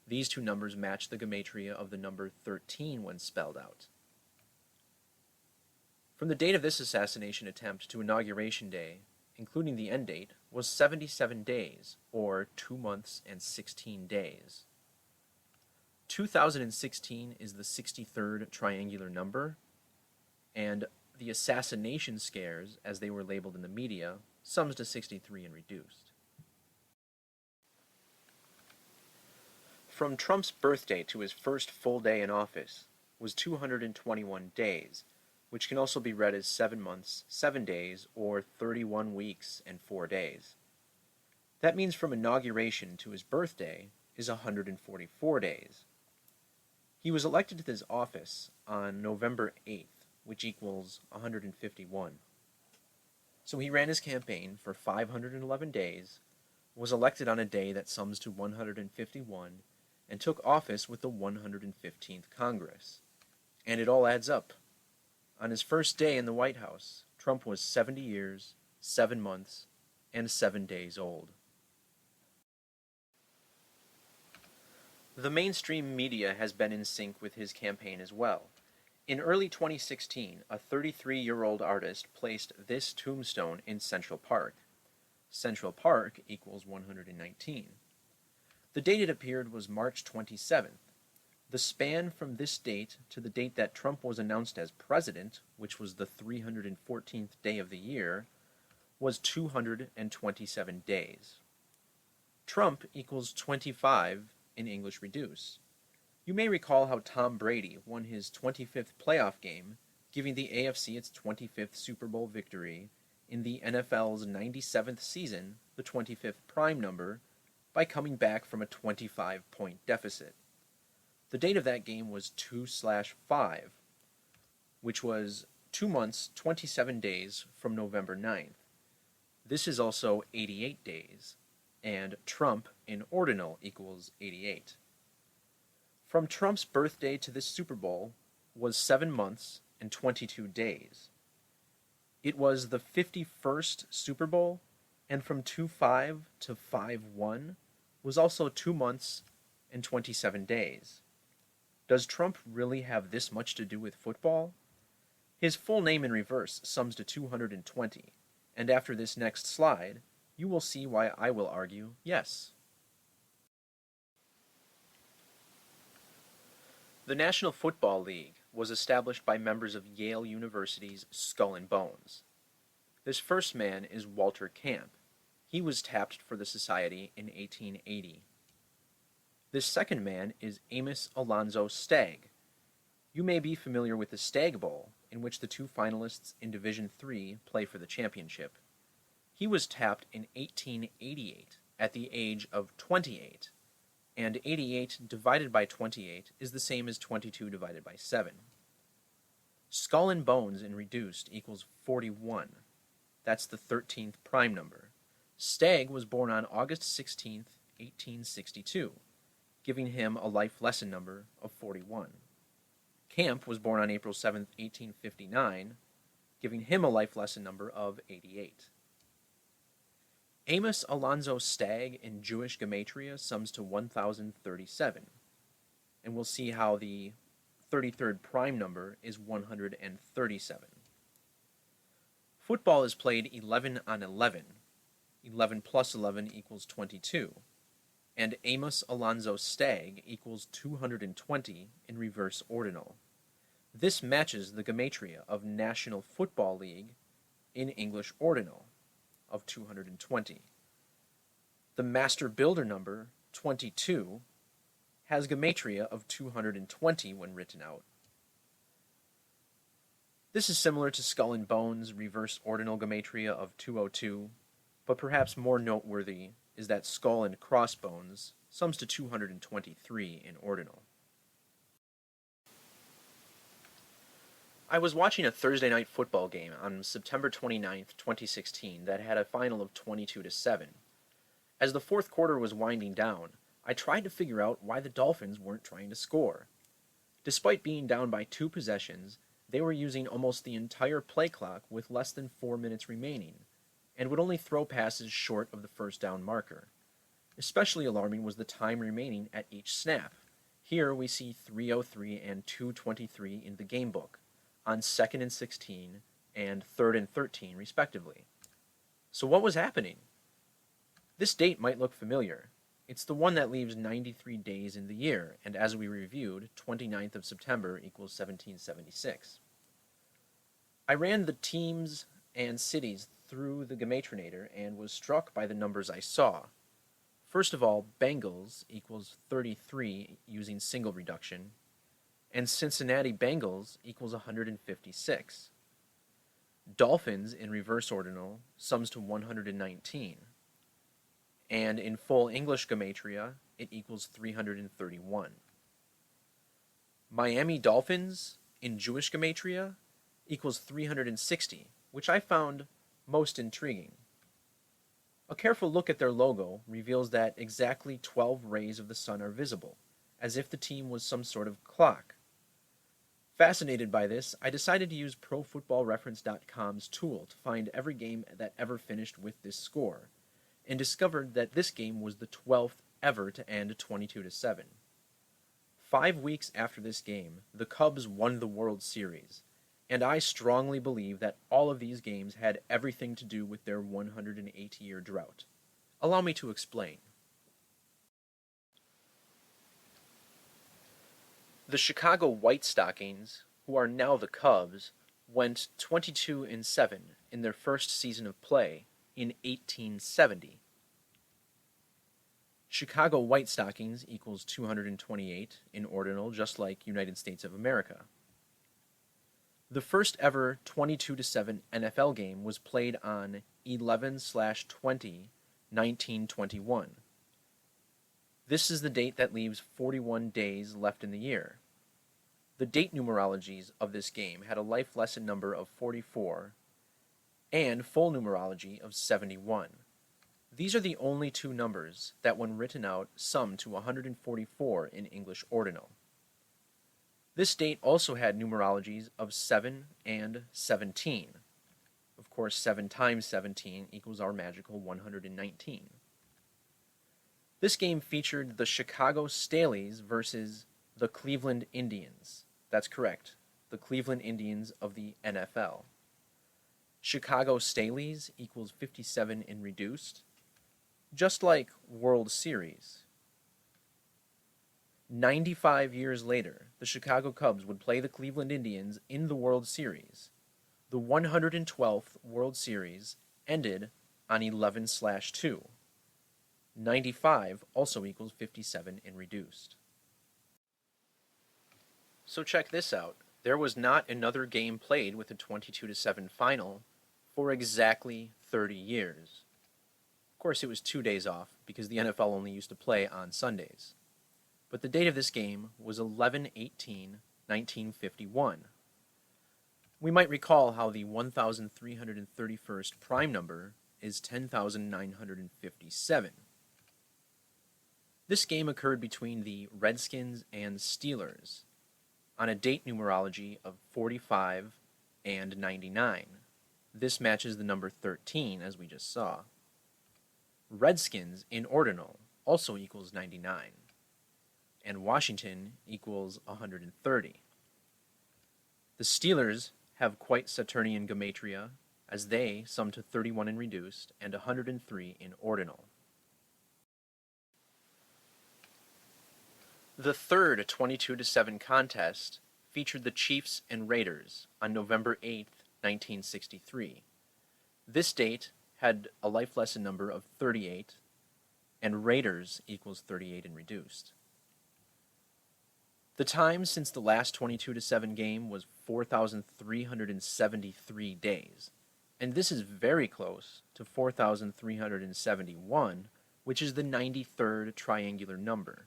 These two numbers match the Gematria of the number 13 when spelled out. From the date of this assassination attempt to Inauguration Day, including the end date, was 77 days, or 2 months and 16 days. 2016 is the 63rd triangular number, and the assassination scares, as they were labeled in the media, sums to 63 and reduced. From Trump's birthday to his first full day in office was 221 days, which can also be read as 7 months, 7 days, or 31 weeks and 4 days. That means from inauguration to his birthday is 144 days. He was elected to this office on November 8th, which equals 151. So he ran his campaign for 511 days, was elected on a day that sums to 151, and took office with the 115th Congress. And it all adds up. On his first day in the White House, Trump was 70 years, 7 months, and 7 days old. The mainstream media has been in sync with his campaign as well. In early 2016, a 33-year-old artist placed this tombstone in Central Park. Central Park equals 119. The date it appeared was March 27th. The span from this date to the date that Trump was announced as president, which was the 314th day of the year, was 227 days. Trump equals 25 in English reduce. You may recall how Tom Brady won his 25th playoff game, giving the AFC its 25th Super Bowl victory in the NFL's 97th season, the 25th prime number, by coming back from a 25-point deficit. The date of that game was 2/5, which was 2 months, 27 days from November 9th. This is also 88 days, and Trump in ordinal equals 88. From Trump's birthday to this Super Bowl was 7 months and 22 days. It was the 51st Super Bowl, and from 2/5 to 5/1 was also 2 months and 27 days. Does Trump really have this much to do with football? His full name in reverse sums to 220, and after this next slide, you will see why I will argue yes. The National Football League was established by members of Yale University's Skull and Bones. This first man is Walter Camp. He was tapped for the society in 1880. This second man is Amos Alonzo Stagg. You may be familiar with the Stagg Bowl, in which the two finalists in Division III play for the championship. He was tapped in 1888 at the age of 28, and 88 divided by 28 is the same as 22 divided by 7. Skull and Bones in reduced equals 41. That's the 13th prime number. Stagg was born on August 16, 1862, giving him a life lesson number of 41. Camp was born on April 7, 1859, giving him a life lesson number of 88. Amos Alonzo Stagg in Jewish Gematria sums to 1037, and we'll see how the 33rd prime number is 137. Football is played 11 on 11. 11 plus 11 equals 22, and Amos Alonzo Stagg equals 220 in reverse ordinal. This matches the Gematria of National Football League in English ordinal of 220. The master builder number, 22, has Gematria of 220 when written out. This is similar to Skull and Bones' reverse ordinal Gematria of 202, but perhaps more noteworthy is that Skull and Crossbones sums to 223 in ordinal. I was watching a Thursday night football game on September 29th, 2016 that had a final of 22-7. As the fourth quarter was winding down, I tried to figure out why the Dolphins weren't trying to score. Despite being down by 2 possessions, they were using almost the entire play clock with less than 4 minutes remaining, and would only throw passes short of the first down marker. Especially alarming was the time remaining at each snap. Here we see 3:03 and 2:23 in the game book, on 2nd and 16 and 3rd and 13 respectively. So what was happening? This date might look familiar. It's the one that leaves 93 days in the year, and as we reviewed, 29th of September equals 1776. I ran the teams and cities through the Gematrinator and was struck by the numbers I saw. First of all, Bengals equals 33 using single reduction, and Cincinnati Bengals equals 156. Dolphins in reverse ordinal sums to 119. And in full English Gematria, it equals 331. Miami Dolphins in Jewish Gematria equals 360, which I found most intriguing. A careful look at their logo reveals that exactly 12 rays of the sun are visible, as if the team was some sort of clock. Fascinated by this, I decided to use ProFootballReference.com's tool to find every game that ever finished with this score, and discovered that this game was the 12th ever to end 22-7. 5 weeks after this game, the Cubs won the World Series, and I strongly believe that all of these games had everything to do with their 108-year drought. Allow me to explain. The Chicago White Stockings, who are now the Cubs, went 22-7 in their first season of play in 1870. Chicago White Stockings equals 228 in ordinal, just like United States of America. The first ever 22-7 NFL game was played on 11/20/1921. This is the date that leaves 41 days left in the year. The date numerologies of this game had a life lesson number of 44 and full numerology of 71. These are the only 2 numbers that, when written out, sum to 144 in English ordinal. This date also had numerologies of 7 and 17. Of course, 7 times 17 equals our magical 119. This game featured the Chicago Staleys versus the Cleveland Indians. That's correct, the Cleveland Indians of the NFL. Chicago Staleys equals 57 in reduced, just like World Series. 95 years later, the Chicago Cubs would play the Cleveland Indians in the World Series. The 112th World Series ended on 11/2. 95 also equals 57 in reduced. So check this out. There was not another game played with a 22-7 final for exactly 30 years. Of course, it was 2 days off because the NFL only used to play on Sundays. But the date of this game was 11/18/1951. We might recall how the 1331st prime number is 10,957. This game occurred between the Redskins and Steelers on a date numerology of 45 and 99. This matches the number 13, as we just saw. Redskins in ordinal also equals 99, and Washington equals 130. The Steelers have quite Saturnian Gematria, as they sum to 31 in reduced and 103 in ordinal. The third 22-7 contest featured the Chiefs and Raiders on November 8, 1963. This date had a life lesson number of 38, and Raiders equals 38 in reduced. The time since the last 22-7 game was 4,373 days, and this is very close to 4,371 which is the 93rd triangular number.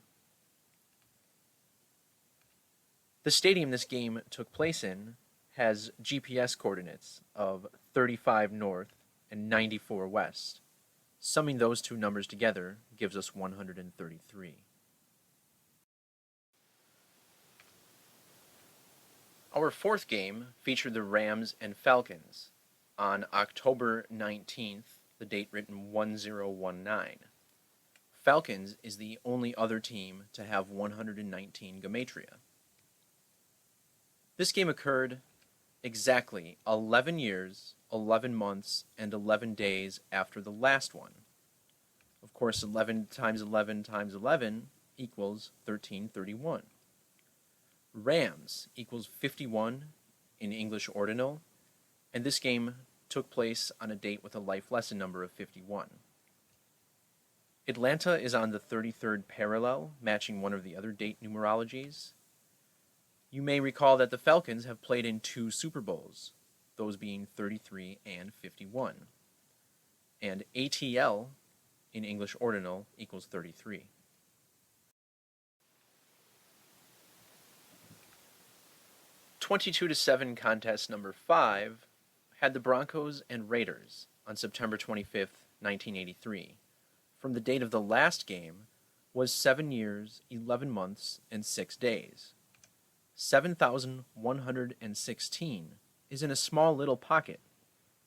The stadium this game took place in has GPS coordinates of 35 north and 94 west. Summing those two numbers together gives us 133. Our fourth game featured the Rams and Falcons on October 19th, the date written 1019. Falcons is the only other team to have 119 Gematria. This game occurred exactly 11 years, 11 months, and 11 days after the last one. Of course, 11 times 11 times 11 equals 1331. Rams equals 51 in English ordinal, and this game took place on a date with a life lesson number of 51. Atlanta is on the 33rd parallel, matching one of the other date numerologies. You may recall that the Falcons have played in 2 Super Bowls, those being 33 and 51. And ATL in English ordinal equals 33. (22-7) contest number 5 had the Broncos and Raiders on September 25th, 1983. From the date of the last game was 7 years, 11 months, and 6 days. 7,116 is in a small little pocket,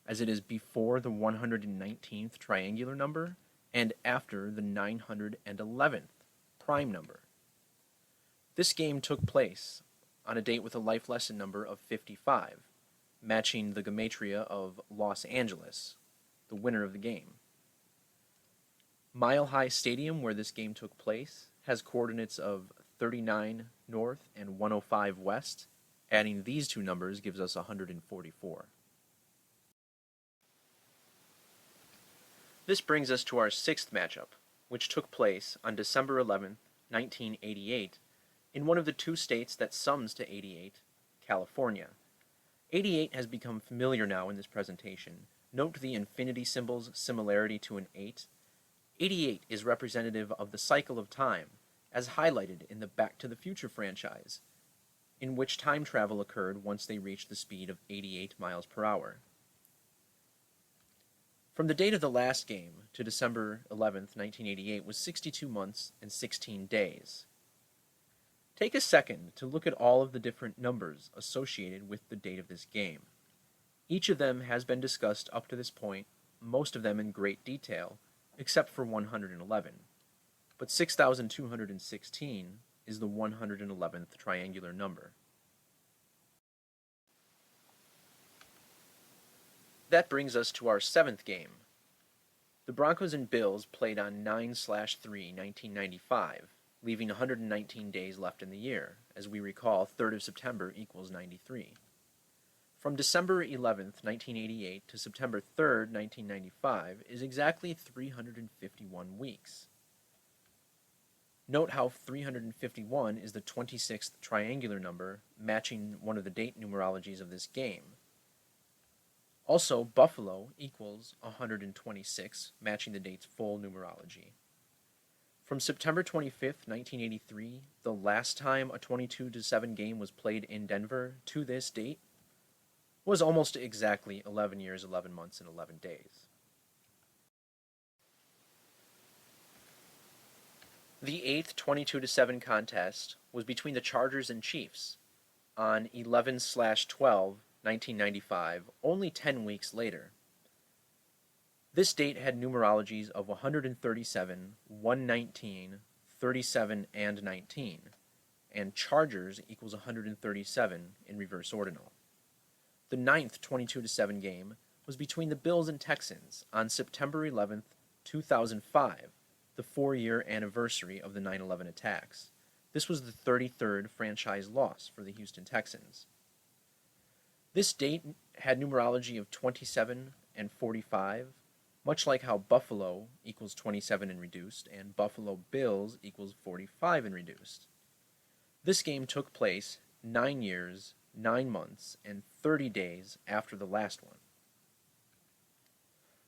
as it is before the 119th triangular number and after the 911th prime number. This game took place on a date with a life lesson number of 55, matching the Gematria of Los Angeles, the winner of the game. Mile High Stadium, where this game took place, has coordinates of 39 north and 105 west. Adding these two numbers gives us 144. This brings us to our sixth matchup, which took place on December 11th, 1988, in one of the 2 states that sums to 88, California. 88 has become familiar now in this presentation. Note the infinity symbol's similarity to an 8. 88 is representative of the cycle of time, as highlighted in the Back to the Future franchise, in which time travel occurred once they reached the speed of 88 miles per hour. From the date of the last game to December 11th, 1988 was 62 months and 16 days. Take a second to look at all of the different numbers associated with the date of this game. Each of them has been discussed up to this point, most of them in great detail, except for 111. But 6,216 is the 111th triangular number. That brings us to our 7th game. The Broncos and Bills played on 9/3/1995, leaving 119 days left in the year. As we recall, 3rd of September equals 93. From December 11th, 1988 to September 3rd, 1995 is exactly 351 weeks. Note how 351 is the 26th triangular number, matching one of the date numerologies of this game. Also, Buffalo equals 126, matching the date's full numerology. From September 25th, 1983, the last time a 22-7 game was played in Denver to this date was almost exactly 11 years, 11 months, and 11 days. The 8th 22-7 contest was between the Chargers and Chiefs on 11/12/1995, only 10 weeks later. This date had numerologies of 137, 119, 37, and 19, and Chargers equals 137 in reverse ordinal. The 9th 22-7 game was between the Bills and Texans on September 11th, 2005, the 4-year anniversary of the 9/11 attacks. This was the 33rd franchise loss for the Houston Texans. This date had numerology of 27 and 45, much like how Buffalo equals 27 and reduced, and Buffalo Bills equals 45 and reduced. This game took place 9 years, 9 months, and 30 days after the last one.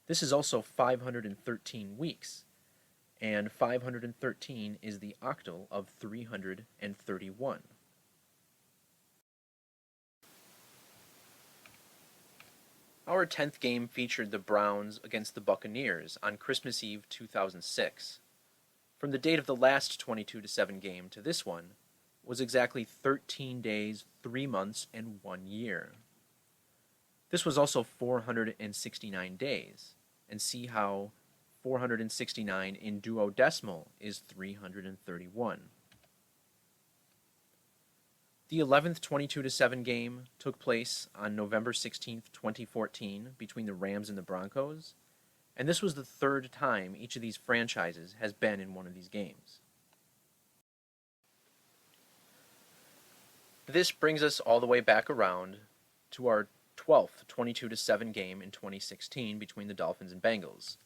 This is also 513 weeks, and 513 is the octal of 331. Our 10th game featured the Browns against the Buccaneers on Christmas Eve 2006. From the date of the last 22-7 game to this one was exactly 13 days, 3 months, and 1 year. This was also 469 days, and see how 469 in duodecimal is 331. The 11th 22-7 game took place on November 16, 2014, between the Rams and the Broncos, and this was the third time each of these franchises has been in one of these games. This brings us all the way back around to our 12th 22-7 game in 2016 between the Dolphins and Bengals.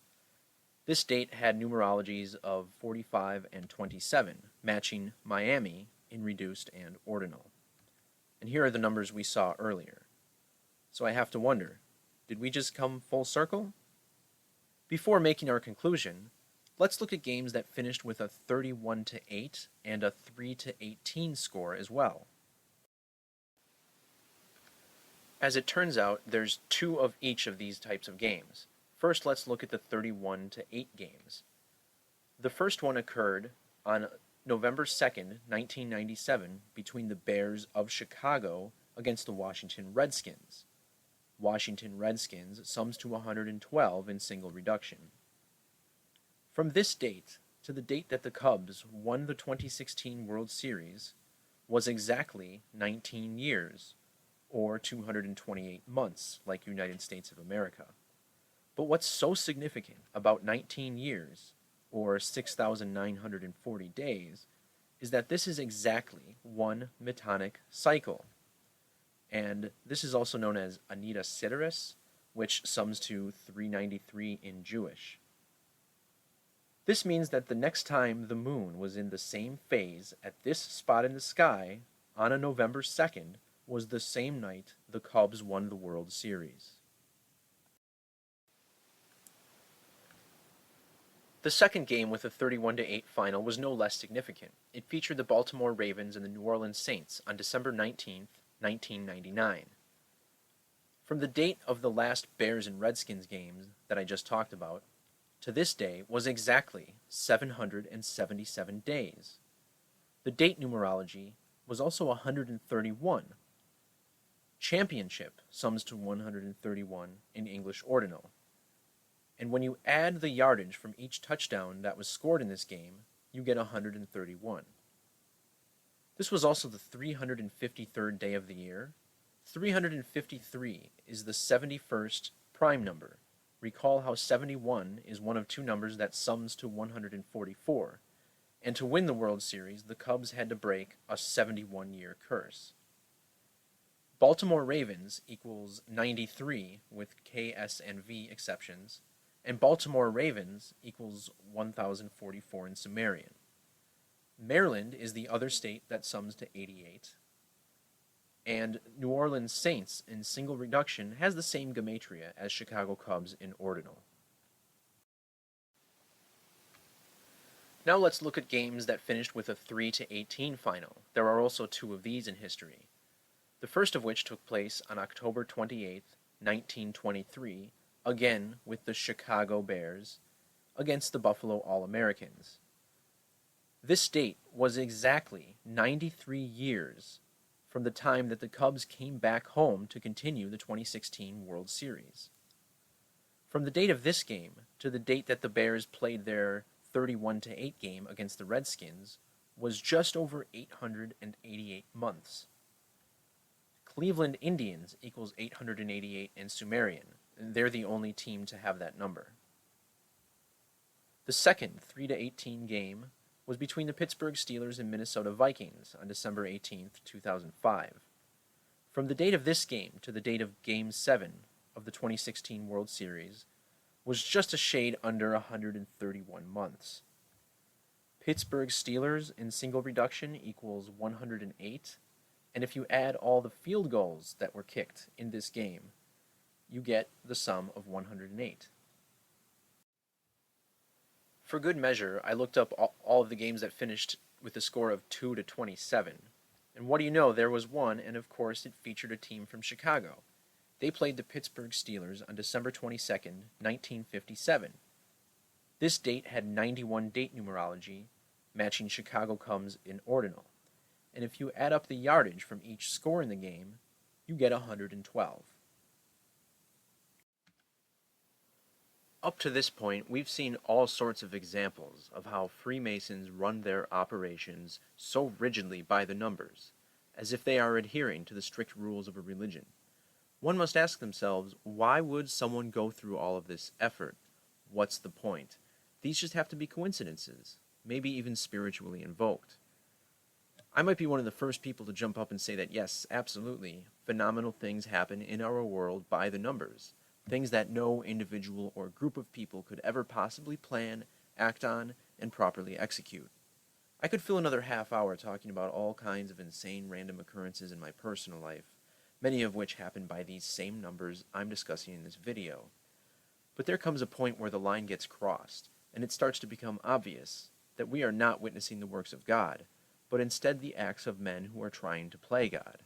This date had numerologies of 45 and 27, matching Miami in reduced and ordinal. And here are the numbers we saw earlier. So I have to wonder, did we just come full circle? Before making our conclusion, let's look at games that finished with a 31-8 and a 3-18 score as well. As it turns out, there's 2 of each of these types of games. First, let's look at the 31-8 games. The first one occurred on November 2nd, 1997, between the Bears of Chicago against the Washington Redskins. Washington Redskins sums to 112 in single reduction. From this date to the date that the Cubs won the 2016 World Series was exactly 19 years, or 228 months, like United States of America. But what's so significant about 19 years, or 6,940 days, is that this is exactly one metonic cycle. And this is also known as Anita Sideris, which sums to 393 in Jewish. This means that the next time the moon was in the same phase at this spot in the sky on a November 2nd was the same night the Cubs won the World Series. The second game with a 31-8 final was no less significant. It featured the Baltimore Ravens and the New Orleans Saints on December 19, 1999. From the date of the last Bears and Redskins games that I just talked about to this day was exactly 777 days. The date numerology was also 131. Championship sums to 131 in English ordinal. And when you add the yardage from each touchdown that was scored in this game, you get 131. This was also the 353rd day of the year. 353 is the 71st prime number. Recall how 71 is one of 2 numbers that sums to 144. And to win the World Series, the Cubs had to break a 71-year curse. Baltimore Ravens equals 93 with K, S, and V exceptions, and Baltimore Ravens equals 1044 in Sumerian. Maryland is the other state that sums to 88, and New Orleans Saints in single reduction has the same Gematria as Chicago Cubs in ordinal. Now let's look at games that finished with a 3-18 final. There are also 2 of these in history. The first of which took place on October 28, 1923, again with the Chicago Bears, against the Buffalo All-Americans. This date was exactly 93 years from the time that the Cubs came back home to continue the 2016 World Series. From the date of this game to the date that the Bears played their 31-8 game against the Redskins was just over 888 months. Cleveland Indians equals 888 in Sumerian, and they're the only team to have that number. The second 3-18 game was between the Pittsburgh Steelers and Minnesota Vikings on December 18, 2005. From the date of this game to the date of Game 7 of the 2016 World Series was just a shade under 131 months. Pittsburgh Steelers in single reduction equals 108, and if you add all the field goals that were kicked in this game, you get the sum of 108. For good measure, I looked up all of the games that finished with a score of 2 to 27. And what do you know, there was one, and of course it featured a team from Chicago. They played the Pittsburgh Steelers on December 22nd, 1957. This date had 91 date numerology, matching Chicago Cubs in ordinal. And if you add up the yardage from each score in the game, you get 112. Up to this point, we've seen all sorts of examples of how Freemasons run their operations so rigidly by the numbers, as if they are adhering to the strict rules of a religion. One must ask themselves, why would someone go through all of this effort? What's the point? These just have to be coincidences, maybe even spiritually invoked. I might be one of the first people to jump up and say that yes, absolutely, phenomenal things happen in our world by the numbers. Things that no individual or group of people could ever possibly plan, act on, and properly execute. I could fill another half hour talking about all kinds of insane random occurrences in my personal life, many of which happen by these same numbers I'm discussing in this video. But there comes a point where the line gets crossed, and it starts to become obvious that we are not witnessing the works of God, but instead the acts of men who are trying to play God.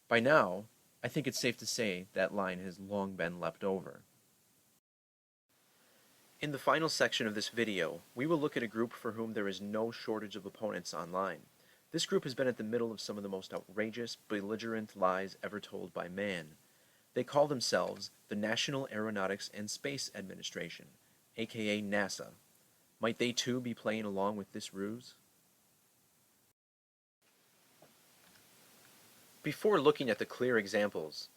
By now, I think it's safe to say that line has long been leapt over. In the final section of this video, we will look at a group for whom there is no shortage of opponents online. This group has been at the middle of some of the most outrageous, belligerent lies ever told by man. They call themselves the National Aeronautics and Space Administration, aka NASA. Might they too be playing along with this ruse? Before looking at the clear examples,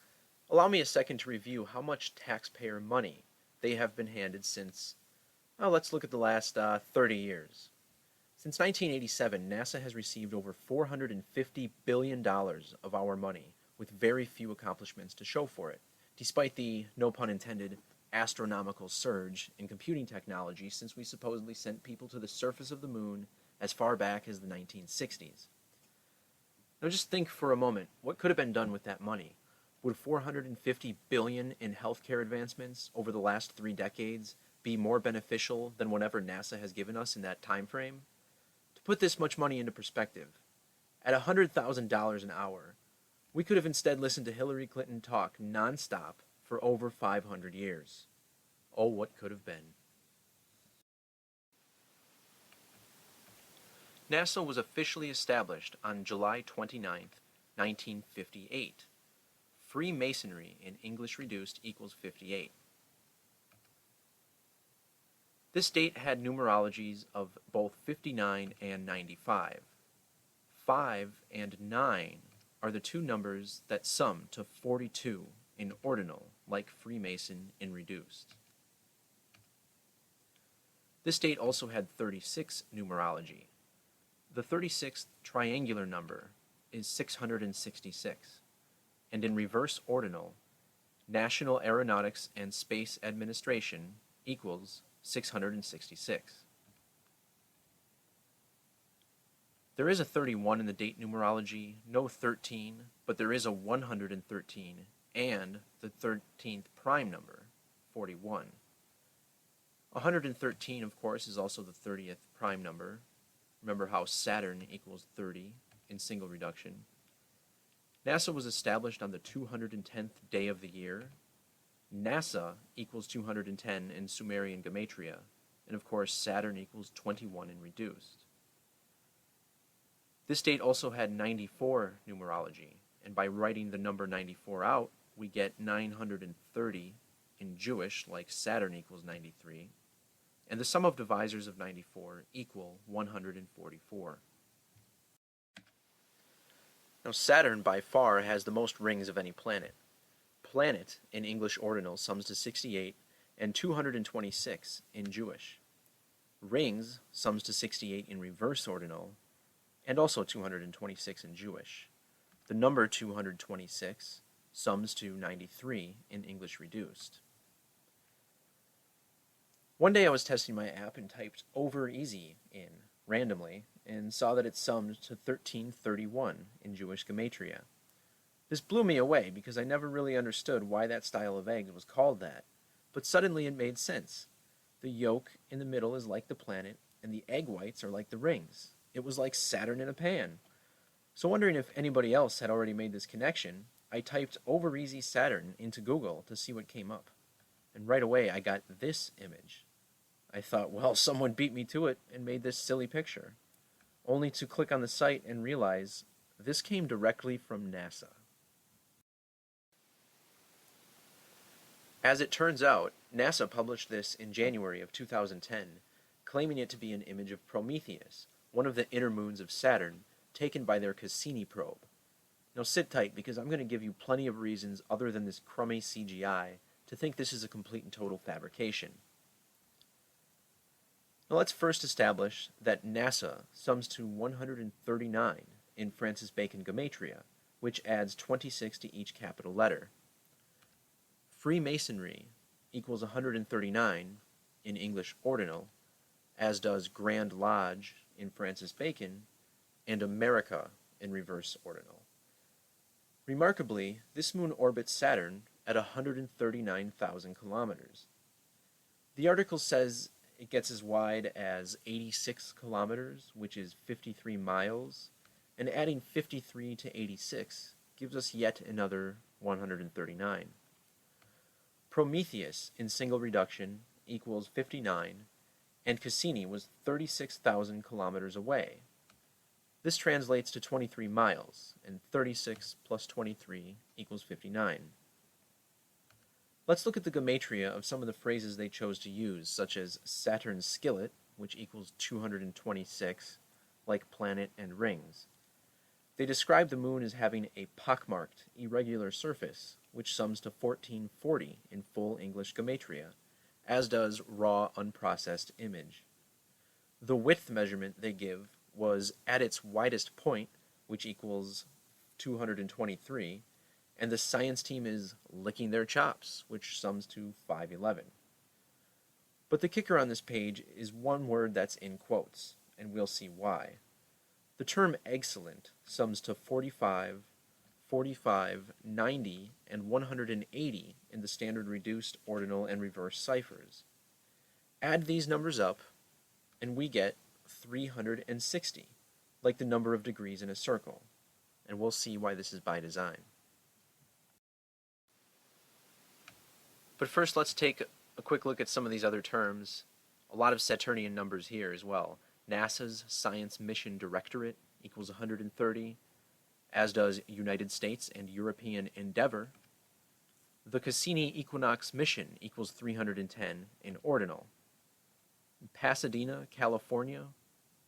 allow me a second to review how much taxpayer money they have been handed since, well, let's look at the last 30 years. Since 1987, NASA has received over $450 billion of our money, with very few accomplishments to show for it, despite the, no pun intended, astronomical surge in computing technology since we supposedly sent people to the surface of the moon as far back as the 1960s. Now just think for a moment, what could have been done with that money? Would $450 billion in healthcare advancements over the last 3 decades be more beneficial than whatever NASA has given us in that time frame? To put this much money into perspective, at $100,000 an hour, we could have instead listened to Hillary Clinton talk non-stop for over 500 years. Oh, what could have been. NASA was officially established on July 29, 1958. Freemasonry in English reduced equals 58. This date had numerologies of both 59 and 95. 5 and 9 are the two numbers that sum to 42 in ordinal, like Freemason in reduced. This date also had 36 numerology. The 36th triangular number is 666, and in reverse ordinal, National Aeronautics and Space Administration equals 666. There is a 31 in the date numerology, no 13, but there is a 113 and the 13th prime number, 41. 113, of course, is also the 30th prime number. Remember how Saturn equals 30 in single reduction. NASA was established on the 210th day of the year. NASA equals 210 in Sumerian Gematria, and of course Saturn equals 21 in reduced. This date also had 94 numerology, and by writing the number 94 out, we get 930 in Jewish, like Saturn equals 93, and the sum of divisors of 94 equal 144. Now Saturn by far has the most rings of any planet. Planet in English ordinal sums to 68 and 226 in Jewish. Rings sums to 68 in reverse ordinal and also 226 in Jewish. The number 226 sums to 93 in English reduced. One day I was testing my app and typed over easy in randomly and saw that it summed to 1331 in Jewish Gematria. This blew me away because I never really understood why that style of egg was called that, but suddenly it made sense. The yolk in the middle is like the planet, and the egg whites are like the rings. It was like Saturn in a pan. So, wondering if anybody else had already made this connection, I typed over easy Saturn into Google to see what came up. And right away, I got this image. I thought, well, someone beat me to it and made this silly picture, only to click on the site and realize this came directly from NASA. As it turns out, NASA published this in January of 2010, claiming it to be an image of Prometheus, one of the inner moons of Saturn, taken by their Cassini probe. Now sit tight, because I'm going to give you plenty of reasons other than this crummy CGI to think this is a complete and total fabrication. Now let's first establish that NASA sums to 139 in Francis Bacon Gematria, which adds 26 to each capital letter. Freemasonry equals 139 in English ordinal, as does Grand Lodge in Francis Bacon, and America in reverse ordinal. Remarkably, this moon orbits Saturn at 139,000 kilometers. The article says it gets as wide as 86 kilometers, which is 53 miles, and adding 53 to 86 gives us yet another 139. Prometheus in single reduction equals 59, and Cassini was 36,000 kilometers away. This translates to 23 miles, and 36 plus 23 equals 59. Let's look at the gematria of some of the phrases they chose to use, such as Saturn's skillet, which equals 226, like planet and rings. They describe the moon as having a pockmarked, irregular surface, which sums to 1440 in full English gematria, as does raw, unprocessed image. The width measurement they give was at its widest point, which equals 223, and the science team is licking their chops, which sums to 511. But the kicker on this page is one word that's in quotes, and we'll see why. The term excellent sums to 45, 45, 90, and 180 in the standard reduced, ordinal, and reverse ciphers. Add these numbers up, and we get 360, like the number of degrees in a circle, and we'll see why this is by design. But first, let's take a quick look at some of these other terms. A lot of Saturnian numbers here as well. NASA's Science Mission Directorate equals 130, as does United States and European Endeavor. The Cassini Equinox Mission equals 310 in ordinal. Pasadena, California,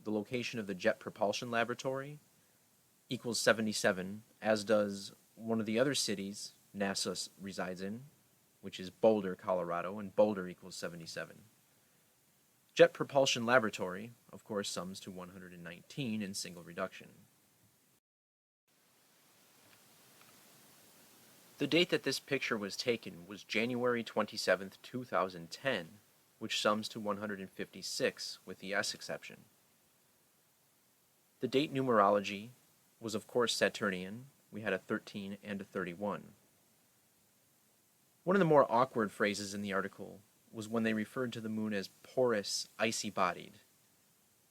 the location of the Jet Propulsion Laboratory, equals 77, as does one of the other cities NASA resides in, which is Boulder, Colorado, and Boulder equals 77. Jet Propulsion Laboratory, of course, sums to 119 in single reduction. The date that this picture was taken was January 27, 2010, which sums to 156 with the S exception. The date numerology was, of course, Saturnian. We had a 13 and a 31. One of the more awkward phrases in the article was when they referred to the moon as porous, icy-bodied.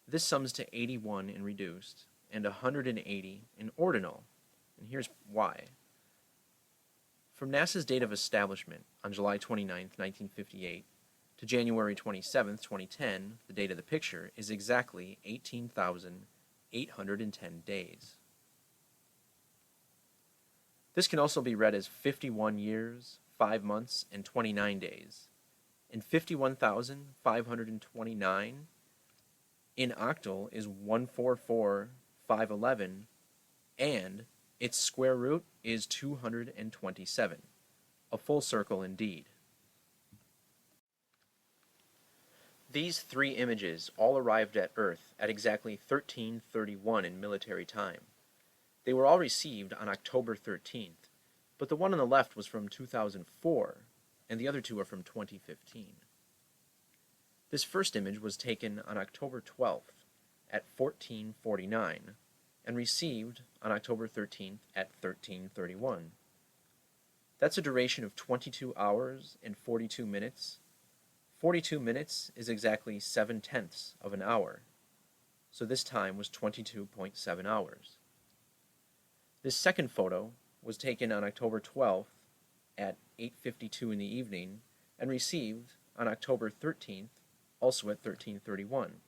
This sums to 81 in reduced and 180 in ordinal, and here's why. From NASA's date of establishment on July 29, 1958, to January 27, 2010, the date of the picture, is exactly 18,810 days. This can also be read as 51 years, 5 months, and 29 days. And 51,529 in octal is 144,511, and its square root is 227. A full circle indeed. These three images all arrived at Earth at exactly 1331 in military time. They were all received on October 13th, but the one on the left was from 2004, and the other two are from 2015. This first image was taken on October 12th at 1449 and received on October 13th at 1331. That's a duration of 22 hours and 42 minutes, 42 minutes is exactly 7/10 of an hour, so this time was 22.7 hours. This second photo was taken on October 12th at 8:52 in the evening and received on October 13th, also at 13:31.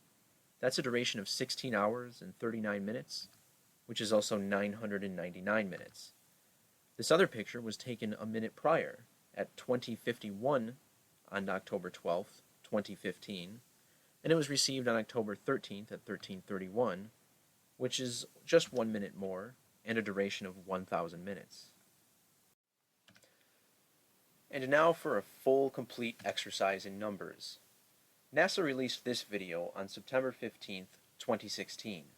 That's a duration of 16 hours and 39 minutes, which is also 999 minutes. This other picture was taken a minute prior at 20:51 on October 12th, 2015, and it was received on October 13th at 13:31, which is just 1 minute more and a duration of 1,000 minutes. And now for a full, complete exercise in numbers. NASA released this video on September 15th, 2016.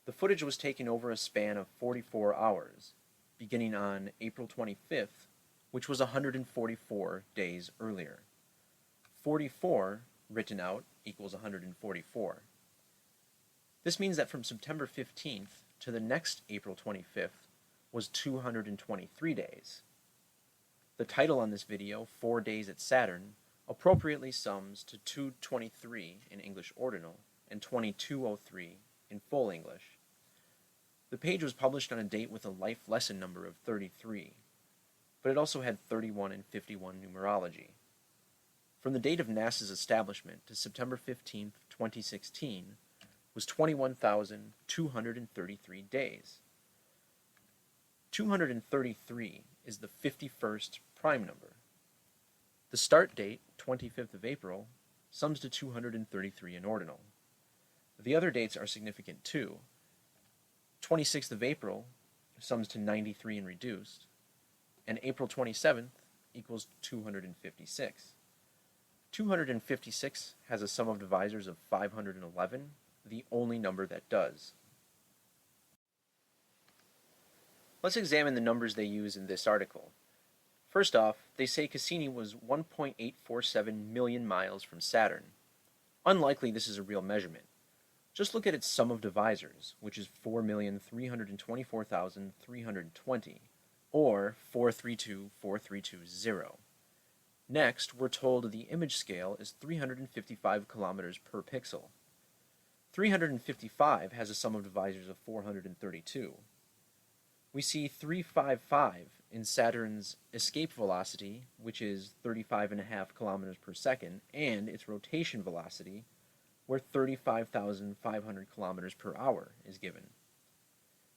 The footage was taken over a span of 44 hours, beginning on April 25th, which was 144 days earlier. 44 written out equals 144. This means that from September 15th to the next April 25th was 223 days. The title on this video, 4 Days at Saturn, appropriately sums to 223 in English ordinal and 2203 in full English. The page was published on a date with a life lesson number of 33, but it also had 31 and 51 numerology. From the date of NASA's establishment to September 15th, 2016, was 21,233 days. 233 is the 51st prime number. The start date, 25th of April, sums to 233 in ordinal. The other dates are significant too. 26th of April sums to 93 in reduced, and April 27th equals 256. 256 has a sum of divisors of 511, the only number that does. Let's examine the numbers they use in this article. First off, they say Cassini was 1.847 million miles from Saturn. Unlikely this is a real measurement. Just look at its sum of divisors, which is 4,324,320, or 432,432,0. Next, we're told the image scale is 355 kilometers per pixel. 355 has a sum of divisors of 432. We see 355 in Saturn's escape velocity, which is 35.5 kilometers per second, and its rotation velocity, where 35,500 kilometers per hour is given.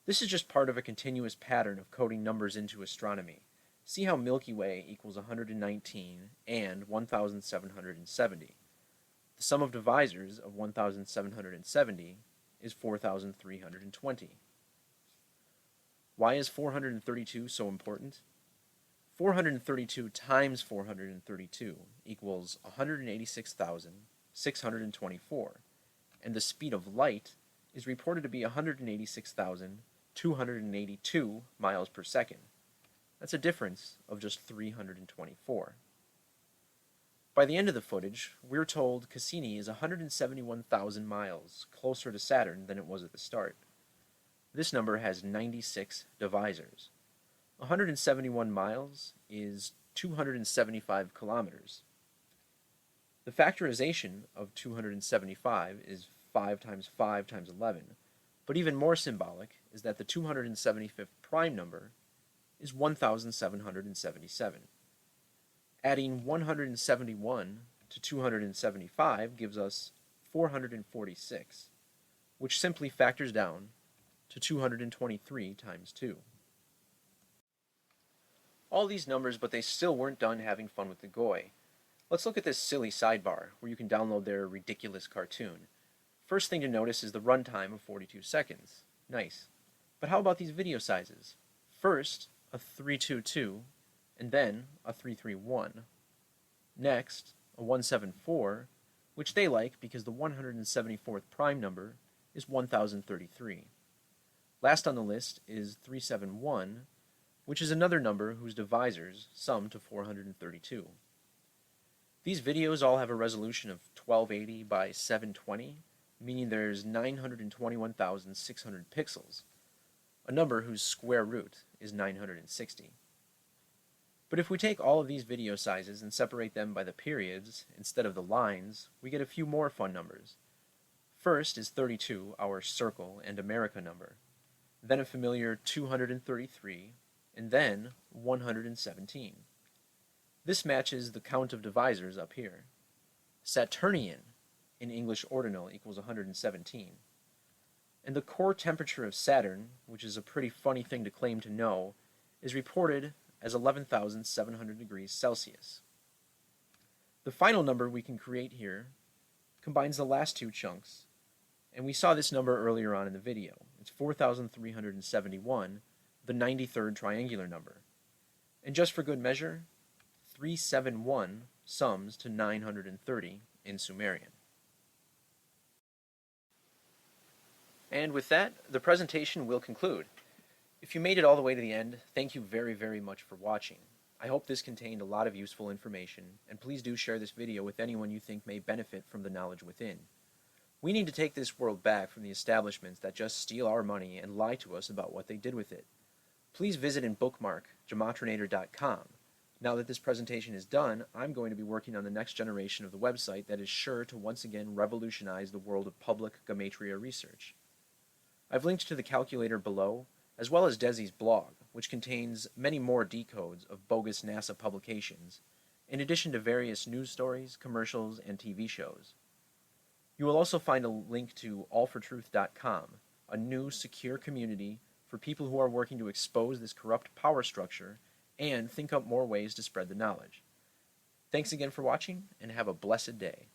This is just part of a continuous pattern of coding numbers into astronomy. See how Milky Way equals 119 and 1,770. The sum of divisors of 1,770 is 4,320. Why is 432 so important? 432 times 432 equals 186,624, and the speed of light is reported to be 186,282 miles per second. That's a difference of just 324. By the end of the footage, we're told Cassini is 171,000 miles closer to Saturn than it was at the start. This number has 96 divisors. 171 miles is 275 kilometers. The factorization of 275 is 5 times 5 times 11, but even more symbolic is that the 275th prime number is 1,777. Adding 171 to 275 gives us 446, which simply factors down to 223 times 2. All these numbers, but they still weren't done having fun with the GOI. Let's look at this silly sidebar, where you can download their ridiculous cartoon. First thing to notice is the runtime of 42 seconds. Nice. But how about these video sizes? First, a 322, and then a 331. Next, a 174, which they like because the 174th prime number is 1033. Last on the list is 371, which is another number whose divisors sum to 432. These videos all have a resolution of 1280 by 720, meaning there's 921,600 pixels, a number whose square root is 960. But if we take all of these video sizes and separate them by the periods instead of the lines, we get a few more fun numbers. First is 32, our circle and America number, then a familiar 233, and then 117. This matches the count of divisors up here. Saturnian in English ordinal equals 117. And the core temperature of Saturn, which is a pretty funny thing to claim to know, is reported as 11,700 degrees Celsius. The final number we can create here combines the last two chunks, and we saw this number earlier on in the video. It's 4,371, the 93rd triangular number. And just for good measure, 371 sums to 930 in Sumerian. And with that, the presentation will conclude. If you made it all the way to the end, thank you very, very much for watching. I hope this contained a lot of useful information, and please do share this video with anyone you think may benefit from the knowledge within. We need to take this world back from the establishments that just steal our money and lie to us about what they did with it. Please visit and bookmark Gematrinator.com. Now that this presentation is done, I'm going to be working on the next generation of the website that is sure to once again revolutionize the world of public Gematria research. I've linked to the calculator below, as well as Desi's blog, which contains many more decodes of bogus NASA publications, in addition to various news stories, commercials, and TV shows. You will also find a link to allfortruth.com, a new, secure community for people who are working to expose this corrupt power structure and think up more ways to spread the knowledge. Thanks again for watching, and have a blessed day.